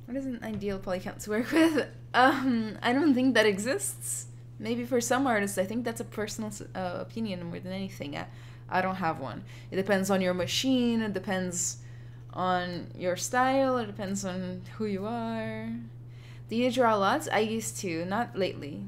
What is an ideal polycount to work with? I don't think that exists. Maybe for some artists, I think that's a personal opinion more than anything. I don't have one. It depends on your machine, it depends on your style, it depends on who you are. Do you draw lots? I used to, not lately.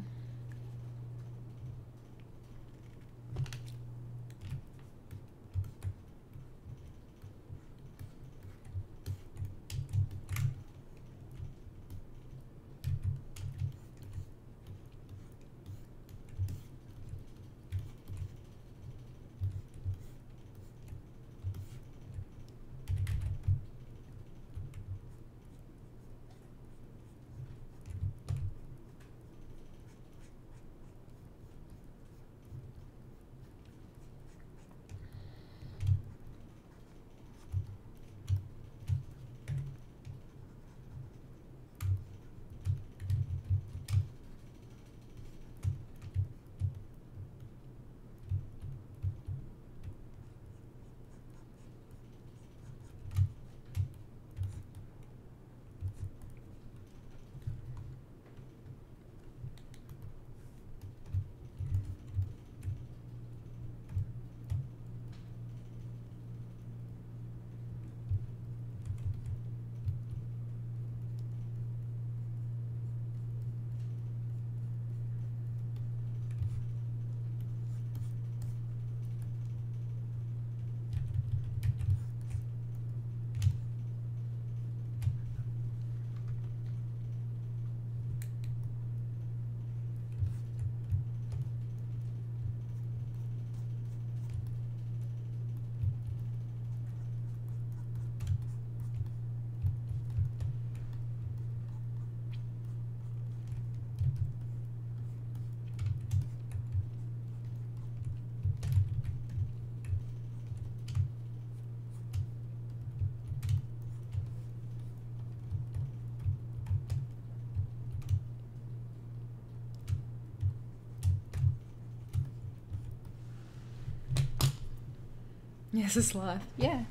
Yes, a sloth. Yeah.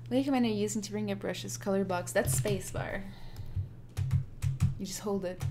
What command are you using to bring your brushes color box? That's spacebar. You just hold it.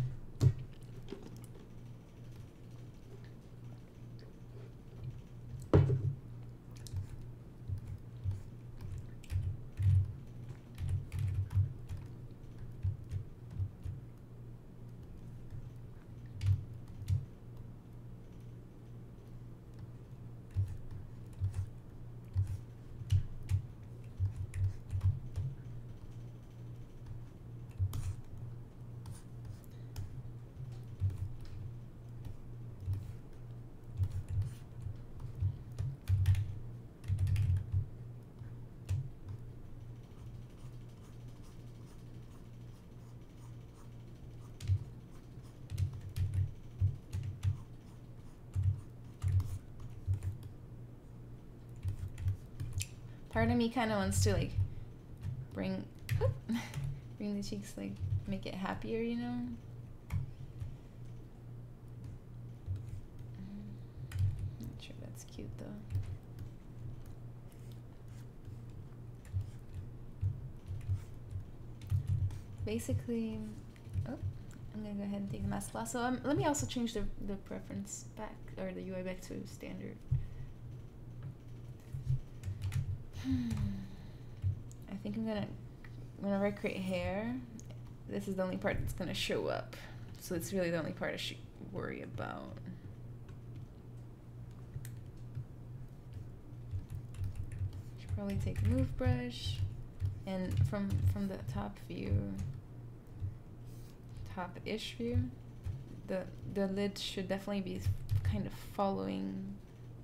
Part of me kind of wants to like bring the cheeks, like make it happier, you know. Not sure that's cute though. Basically, oh, I'm gonna go ahead and take the mask lasso. Let me also change the preference back, or the UI back to standard. I think I'm gonna, whenever I create hair, this is the only part that's gonna show up. So it's really the only part I should worry about. Should probably take a move brush, and from the top view, top-ish view, the lid should definitely be kind of following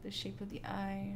the shape of the eye.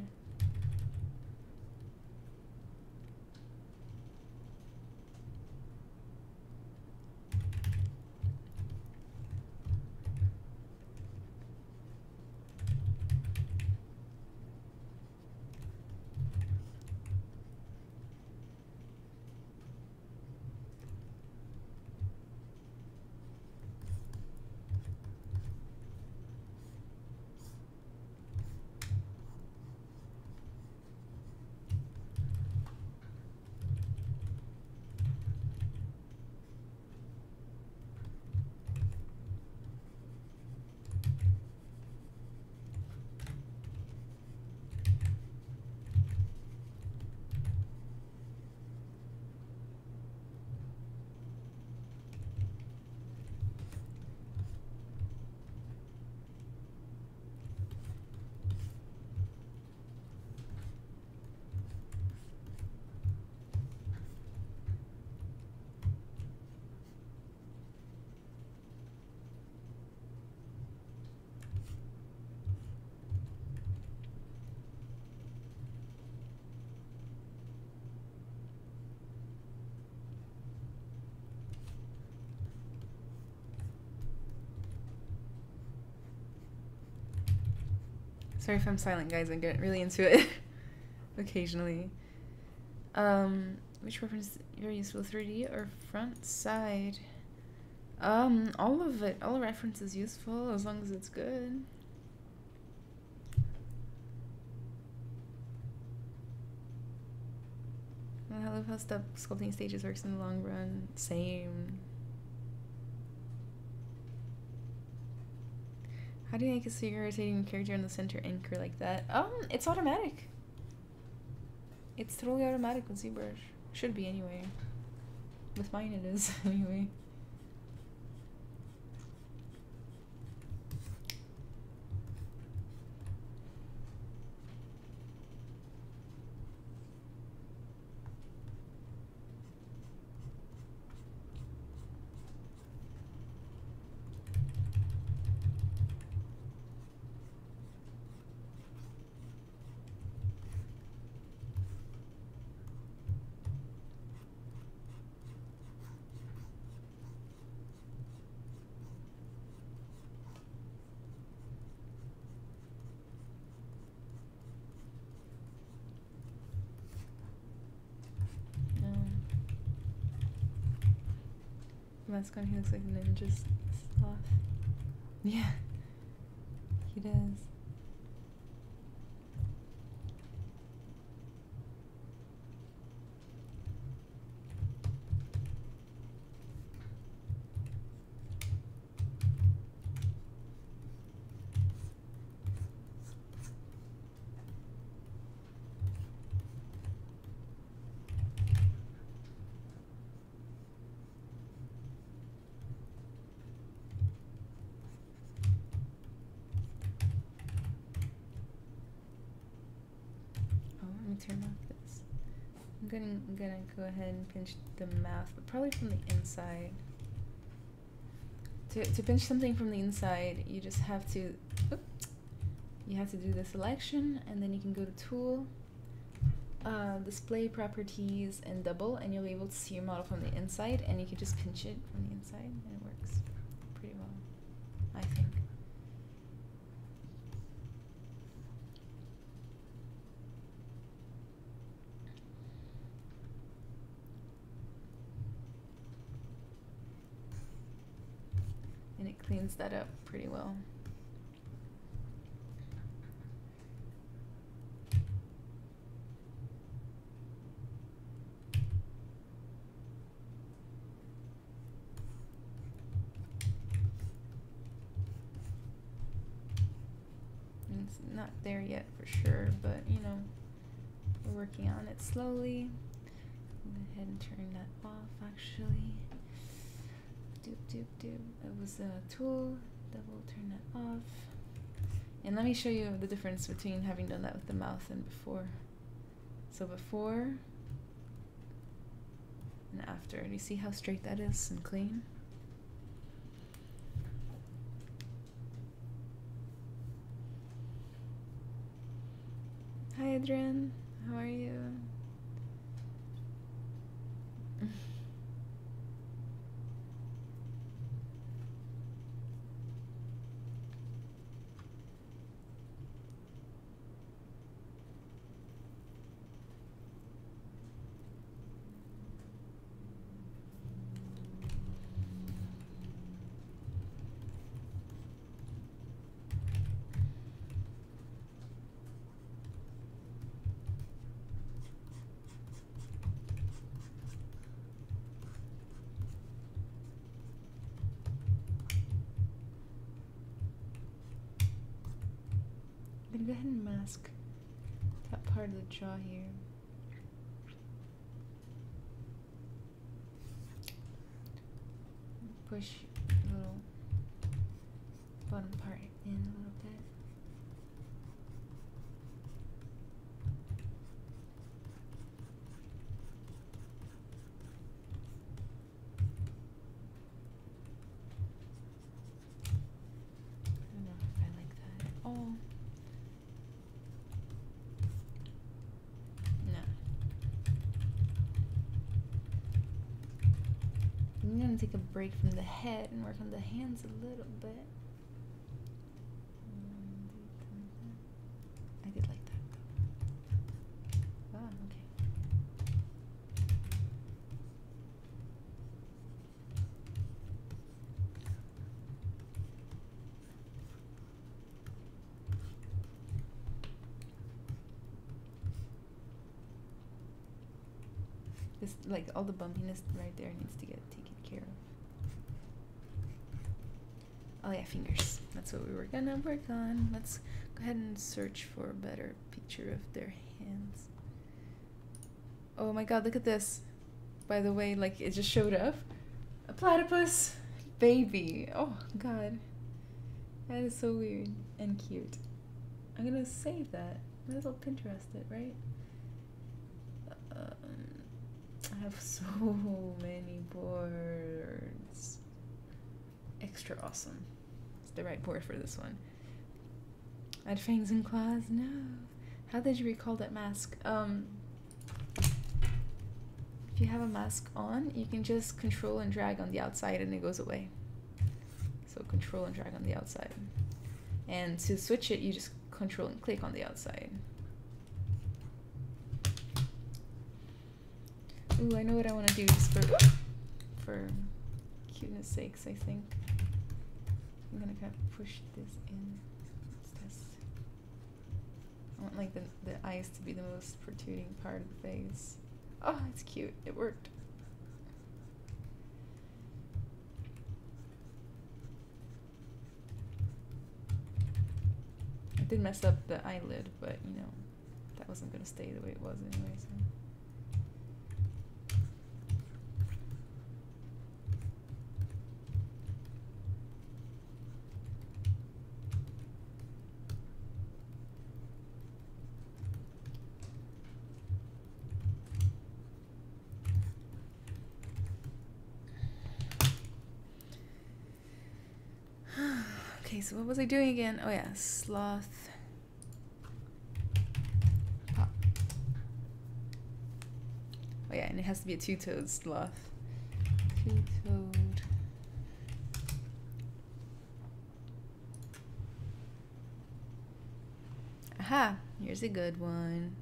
Sorry if I'm silent, guys. I get really into it occasionally. Which reference you're useful, 3D or front side? All of it. All reference is useful as long as it's good. I love how stuff sculpting stages works in the long run. Same. How do you make a figure rotating character in the center anchor like that? It's automatic. It's totally automatic with ZBrush. Should be anyway. With mine it is anyway. Mask on, he looks like a ninja sloth. Yeah, he does. turn off this. I'm gonna go ahead and pinch the mouth, but probably from the inside. To pinch something from the inside, you just have to, you have to do the selection, and then you can go to Tool, Display Properties, and Double, and you'll be able to see your model from the inside, and you can just pinch it from the inside, and it works pretty well, I think. And it cleans that up pretty well. And it's not there yet for sure, but you know, we're working on it slowly. Go ahead and turn that off actually. It was a Tool, Double, turn that off. And let me show you the difference between having done that with the mouth and before. So before and after. Do you see how straight that is and clean? Hi Adrian, how are you? I'm gonna go ahead and mask that part of the jaw here. Push the little bottom part in a little bit. I don't know if I like that at all. I'm gonna take a break from the head and work on the hands a little bit. I did like that though. Ah, okay. This, like, all the bumpiness right there needs to get taken care of. Oh yeah, fingers. That's what we were gonna work on. Let's go ahead and search for a better picture of their hands. Oh my god, look at this. By the way, like, it just showed up. A platypus baby. Oh god. That is so weird and cute. I'm gonna save that. Might as well Pinterest it, right? I have so many boards. Extra awesome. It's the right board for this one. Add fangs and claws? No. How did you recall that mask? If you have a mask on, you can just control and drag on the outside and it goes away. So control and drag on the outside. And to switch it, you just control and click on the outside. Ooh, I know what I want to do just for cuteness sakes, I think. I'm gonna kind of push this in. What's this? I want like the eyes to be the most protruding part of the face. Oh, it's cute. It worked. I did mess up the eyelid, but you know, that wasn't gonna stay the way it was anyway, so. Okay, so what was I doing again? Oh yeah, sloth. Pop. Oh yeah, and it has to be a two-toed sloth. Two-toed. Aha, here's a good one.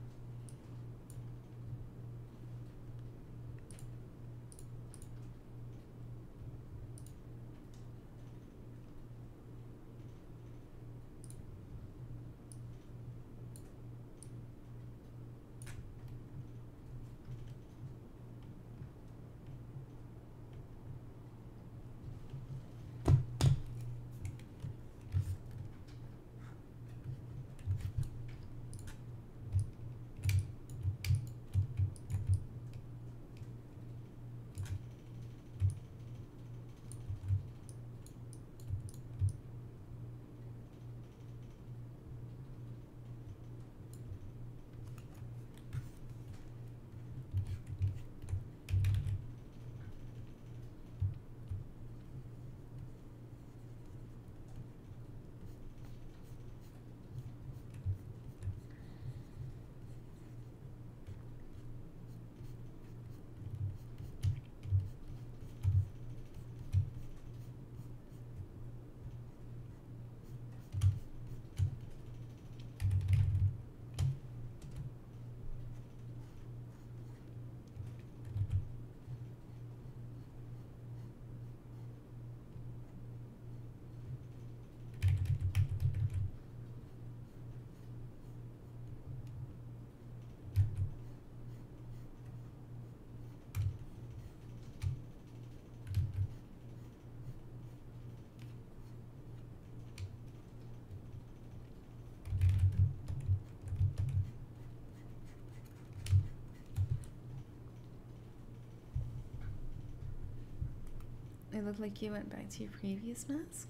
It looked like you went back to your previous mask.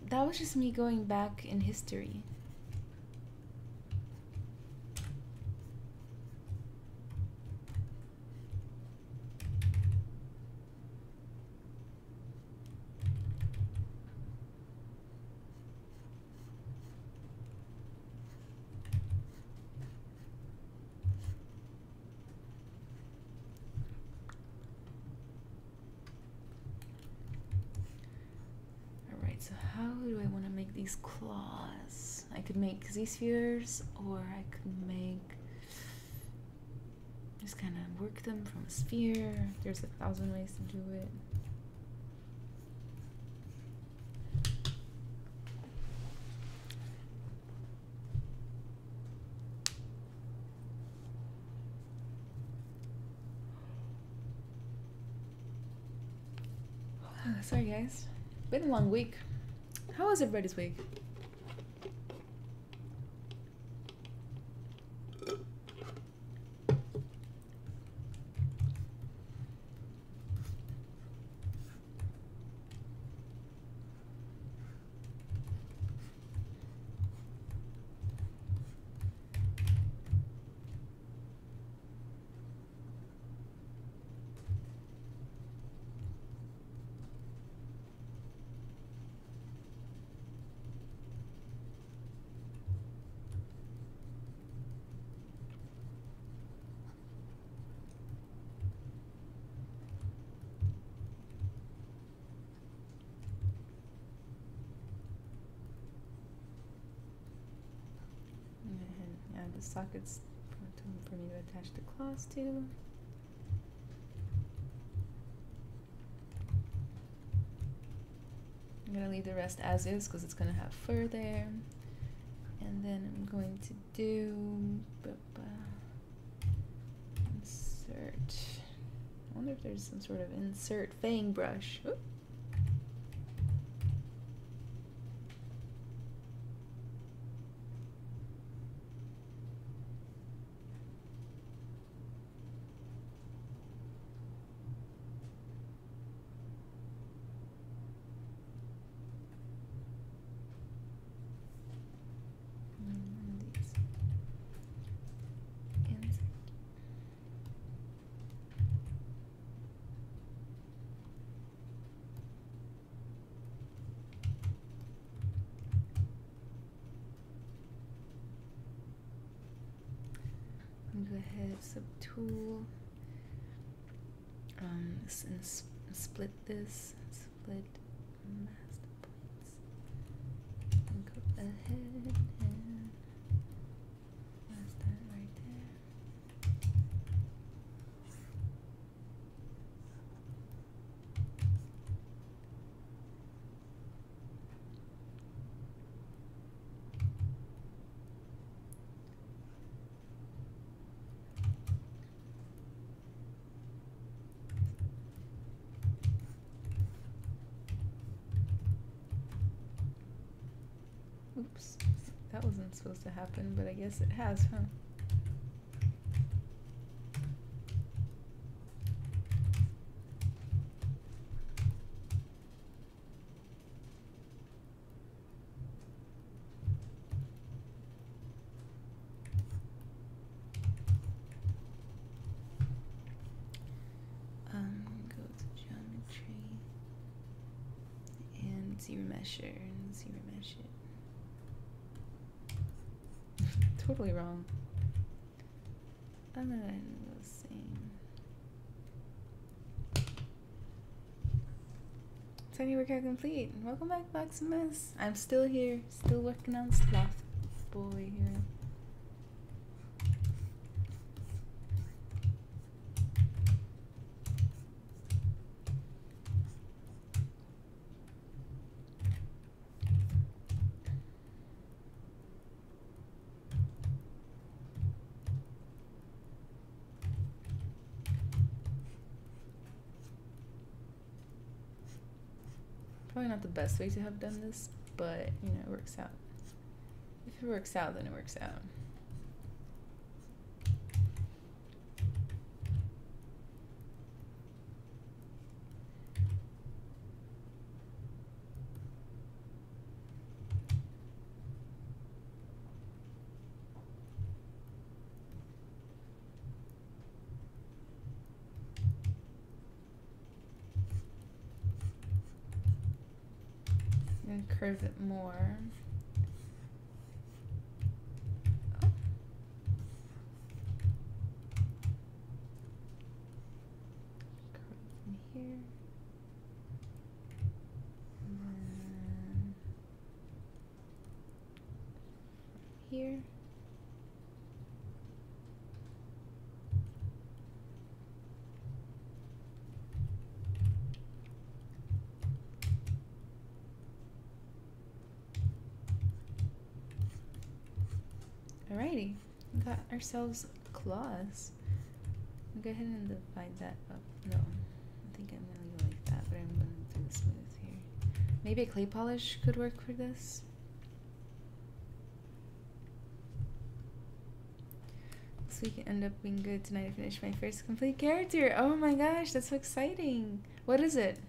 That was just me going back in history. So how do I want to make these claws? I could make Z-spheres, or I could make, just kind of work them from a sphere. There's 1,000 ways to do it. Sorry guys, been a long week. How was everybody's week? The sockets for me to attach the claws to. I'm gonna leave the rest as is because it's gonna have fur there. And then I'm going to do insert. I wonder if there's some sort of insert fang brush. Oop. ahead, subtool, and split this, split master points, and go ahead and that's that right there. Oops, that wasn't supposed to happen, but I guess it has, huh? Go to geometry and ZBrush and ZBrush it. Totally wrong. I'm gonna go same. Tiny workout complete. Welcome back, Maximus. I'm still here, still working on Sloth Boy here. Probably not the best way to have done this, but you know, it works out. If it works out, then it works out. And curve it more. Oh. Curve from here. And then from here. Alrighty, we got ourselves claws. I'll go ahead and divide that up. No, I think I'm gonna go like that, but I'm gonna do the smooth here. Maybe a clay polish could work for this. This week end up being good. Tonight I finished my first complete character. Oh my gosh, that's so exciting. What is it?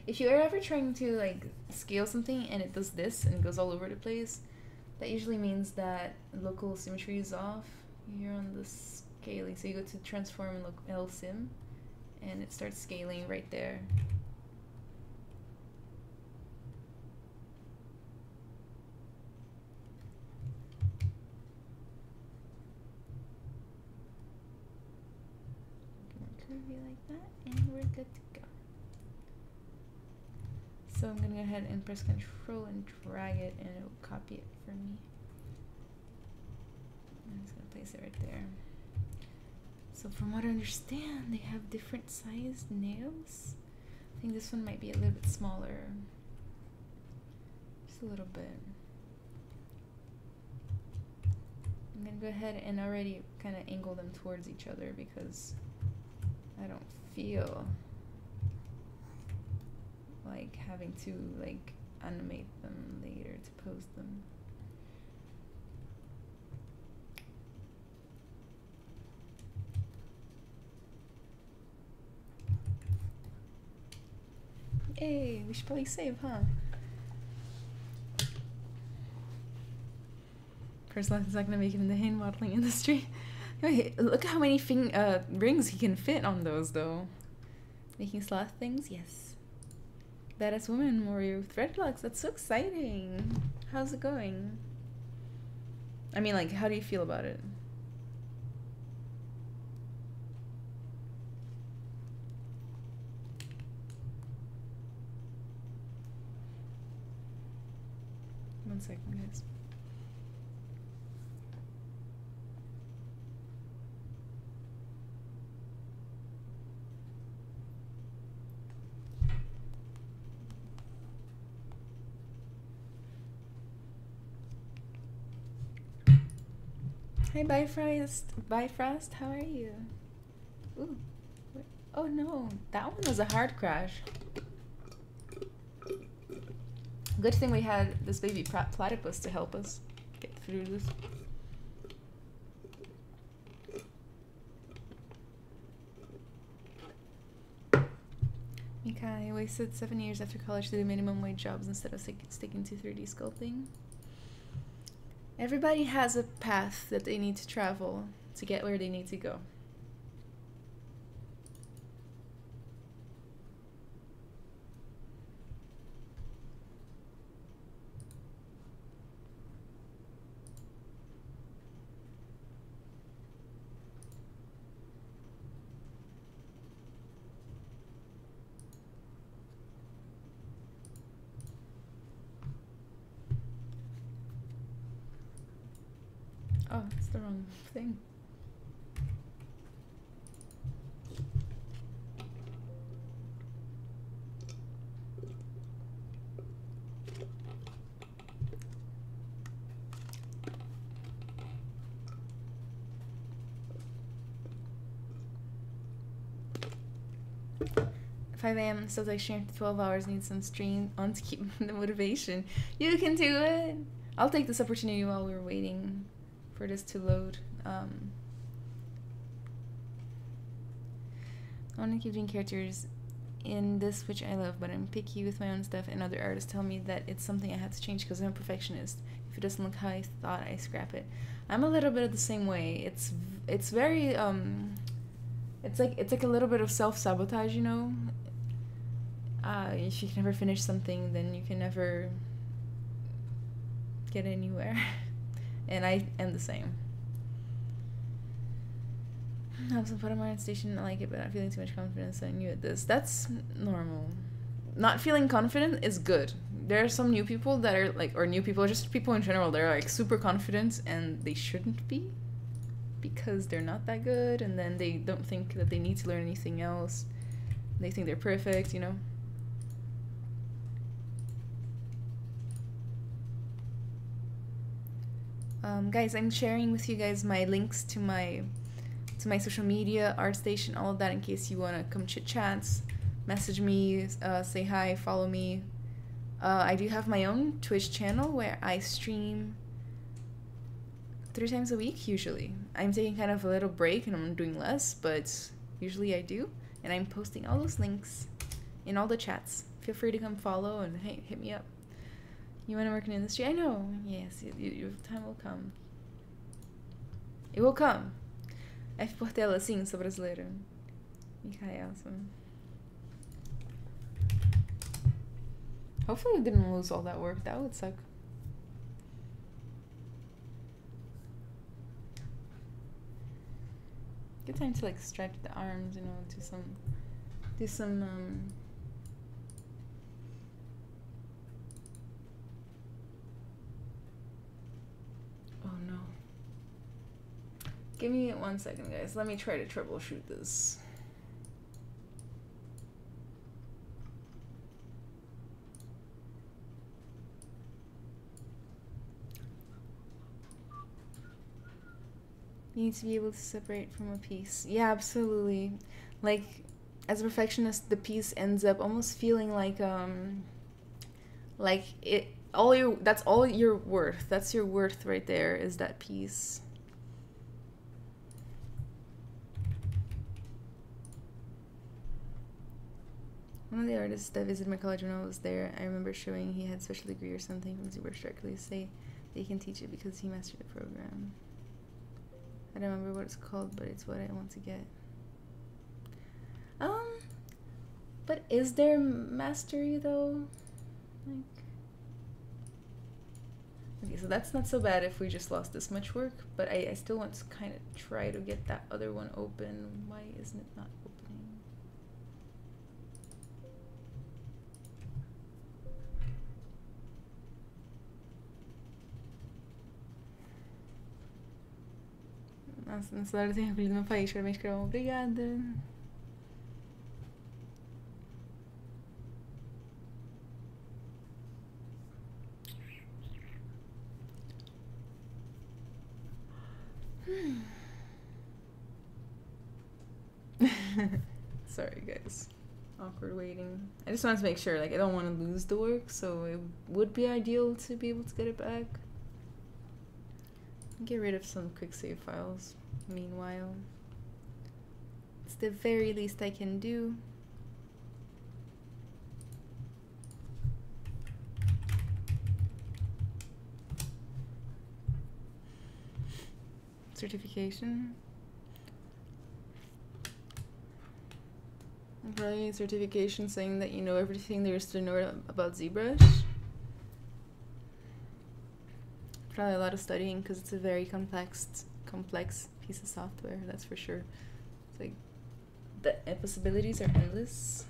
If you're ever trying to like scale something and it does this and it goes all over the place, that usually means that local symmetry is off. You're on the scaling, so you go to transform and look LSim, and it starts scaling right there. Curvy like that, and we're good to go. So I'm gonna go ahead and press Control and drag it, and it will copy it for me. I'm just gonna place it right there. So from what I understand, they have different sized nails. I think this one might be a little bit smaller. Just a little bit. I'm gonna go ahead and already kind of angle them towards each other because I don't feel like having to like animate them later to pose them. Hey, we should probably save, huh? First lesson's not gonna make it in the hand modeling industry. Wait, look how many rings he can fit on those, though. Making sloth things? Yes. Badass woman warrior with dreadlocks. That's so exciting. How's it going? I mean, like, how do you feel about it? One second, guys. Hi, Bifrost, how are you? Ooh. Oh no, that one was a hard crash. Good thing we had this baby platypus to help us get through this. Mika, I wasted 7 years after college to do minimum wage jobs instead of sticking to 3D sculpting. Everybody has a path that they need to travel to get where they need to go. Oh, it's the wrong thing. Five AM, so like stream for 12 hours, need some stream on to keep the motivation. You can do it. I'll take this opportunity while we're waiting for this to load. I want to keep doing characters in this, which I love, but I'm picky with my own stuff, and other artists tell me that it's something I have to change because I'm a perfectionist. If it doesn't look how I thought, I scrap it. I'm a little bit of the same way. It's very it's like a little bit of self-sabotage, you know. If you can never finish something, then you can never get anywhere. And I am the same. I was put on my station, I like it, but not feeling too much confidence. I knew at this. That's normal. Not feeling confident is good. There are some new people that are like, or new people, just people in general, they're like super confident and they shouldn't be because they're not that good, and then they don't think that they need to learn anything else. They think they're perfect, you know. Guys, I'm sharing with you guys my links to my social media, ArtStation, all of that, in case you want to come chit chats, message me, say hi, follow me. I do have my own Twitch channel where I stream 3 times a week usually. I'm taking kind of a little break and I'm doing less, but usually I do, and I'm posting all those links in all the chats. Feel free to come follow and hey, hit me up. You want to work in the industry? I know. Yes, your time will come. It will come. F Portela, sim, sou brasileira. Michael, awesome. Hopefully we didn't lose all that work. That would suck. Good time to like stretch the arms, you know, do some oh no. Give me 1 second, guys. Let me try to troubleshoot this. You need to be able to separate from a piece. Yeah, absolutely. Like, as a perfectionist, the piece ends up almost feeling like that's all you're worth. That's your worth right there, is that piece. One of the artists that visited my college when I was there, I remember showing he had special degree or something from ZBrush directly say they can teach it because he mastered the program. I don't remember what it's called, but it's what I want to get. But is there mastery though? Like, okay, so that's not so bad if we just lost this much work, but I still want to kind of try to get that other one open. Why isn't it not opening? Nossa, nessa hora eu tenho recolhido meu país para me escrever obrigada. Sorry guys, awkward waiting. I just wanted to make sure, like, I don't want to lose the work, so it would be ideal to be able to get it back. Get rid of some quick save files meanwhile. It's the very least I can do. Certification. Probably a certification saying that you know everything there is to know about ZBrush. Probably a lot of studying because it's a very complex piece of software, that's for sure. It's like the possibilities are endless.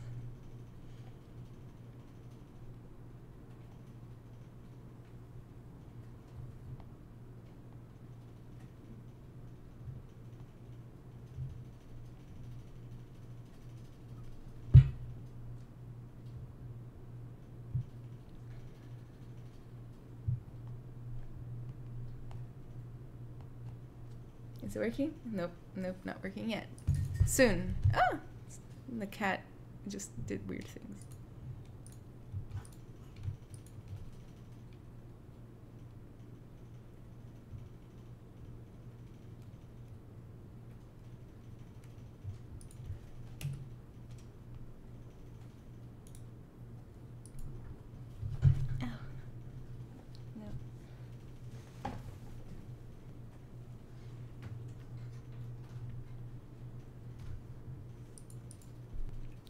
Is it working? Nope, nope, not working yet. Soon. Ah! The cat just did weird things.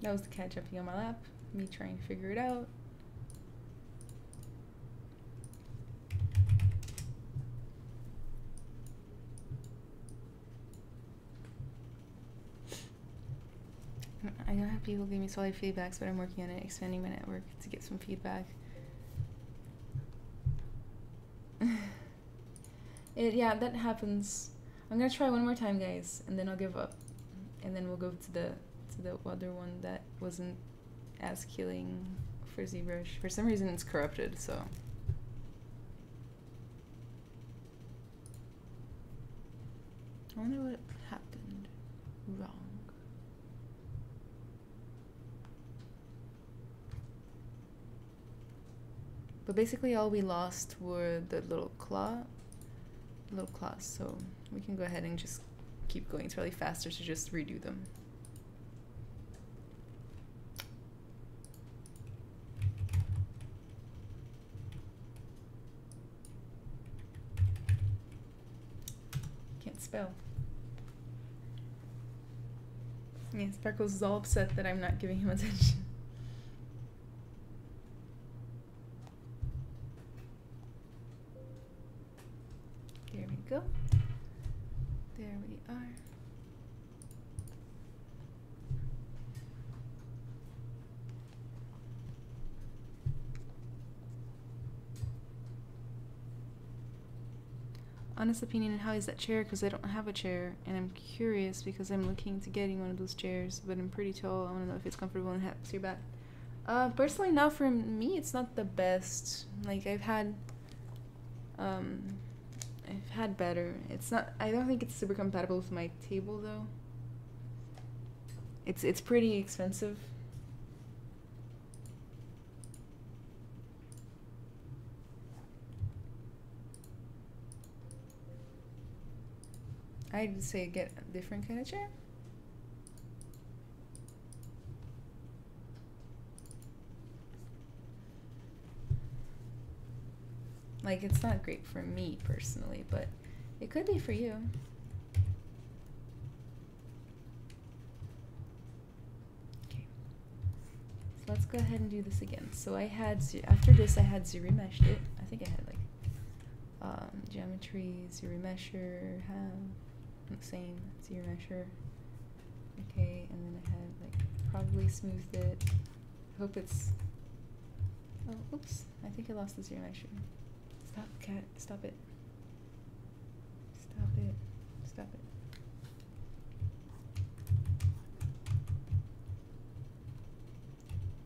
That was the cat jumping on my lap, me trying to figure it out. I know how people give me solid feedbacks, but I'm working on it, expanding my network to get some feedback. Yeah, that happens. I'm gonna try one more time, guys, and then I'll give up. And then we'll go to the other one that wasn't as killing for ZBrush. For some reason it's corrupted, so. I wonder what happened wrong. But basically all we lost were the little claws, so we can go ahead and just keep going. It's really faster to just redo them. Can't spell. Yeah, Sparkles is all upset that I'm not giving him attention. There we go. There we are. Honest opinion, how is that chair? Because I don't have a chair, and I'm curious because I'm looking to getting one of those chairs, but I'm pretty tall. I want to know if it's comfortable and helps your back. Personally, now for me, it's not the best. Like I've had better. It's not. I don't think it's super compatible with my table though. It's pretty expensive. I'd say get a different kind of chair. Like, it's not great for me personally, but it could be for you. Okay. So let's go ahead and do this again. So I had, after this I had ZBrush it. I think I had like geometry, ZBrush, have, same, ZBrush. Okay, and then I had like probably smoothed it. I hope it's, oh, oops, I think I lost the ZBrush. Stop, cat, stop it. Stop it, stop it.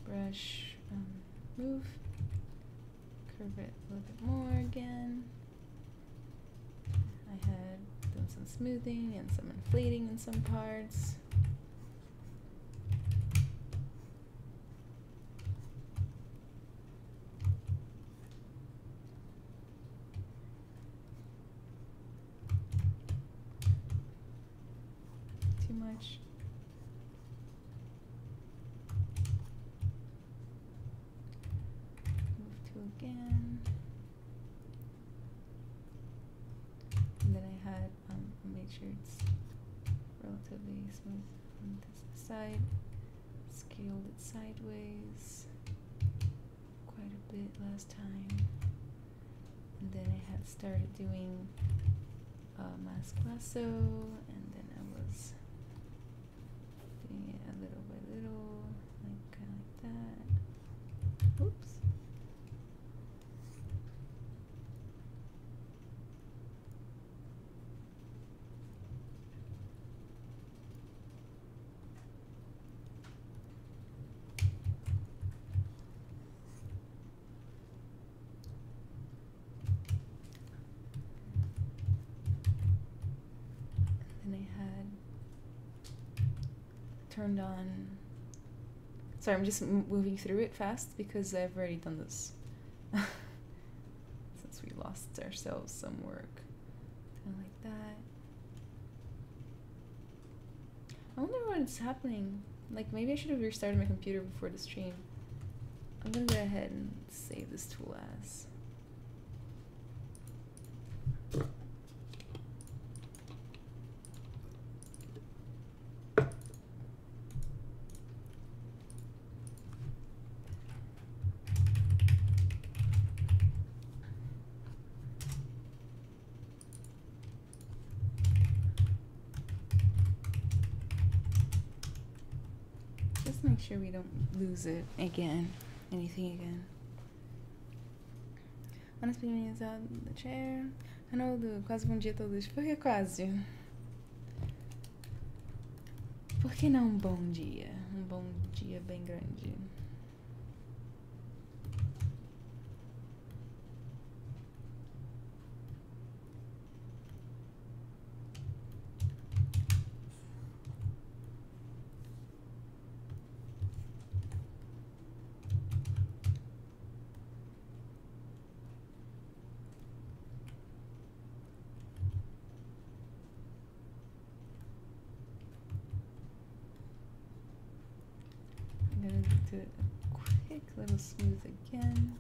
Brush, move, curve it a little bit more again. I had done some smoothing and some inflating in some parts. Too much. Again, and then I had made sure it's relatively smooth on this side, scaled it sideways quite a bit last time, and then I had started doing mask lasso, and then I was doing it a little by little, like kind of like that. Oops. Turned on, sorry, I'm just moving through it fast because I've already done this since we lost ourselves some work. Kind of like that. I wonder what's happening. Like, maybe I should have restarted my computer before the stream. I'm gonna go ahead and save this tool as. Make sure we don't lose it again, anything again. Ana experimentar the chair. Arnoldo, quase bom dia a todos. Por que quase? Por que não um bom dia? Um bom dia bem grande. Do it a quick little smooth again.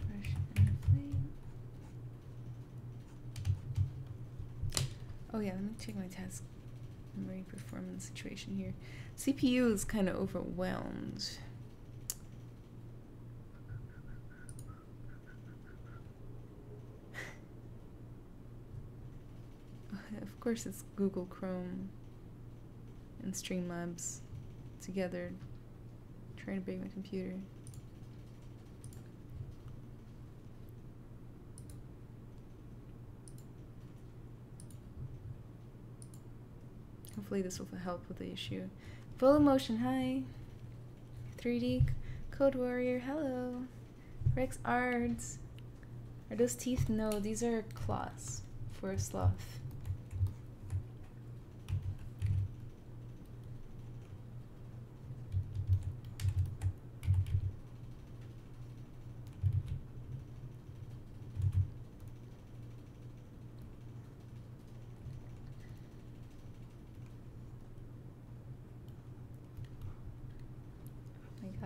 Brush and inflate. Oh yeah, let me check my task. Memory performance situation here. CPU is kind of overwhelmed. Of course, it's Google Chrome and Streamlabs together trying to break my computer. Hopefully this will help with the issue. Full emotion, hi. 3D Code Warrior, hello. Rex Ards. Are those teeth? No, these are claws for a sloth.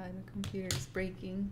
god, the computer is breaking.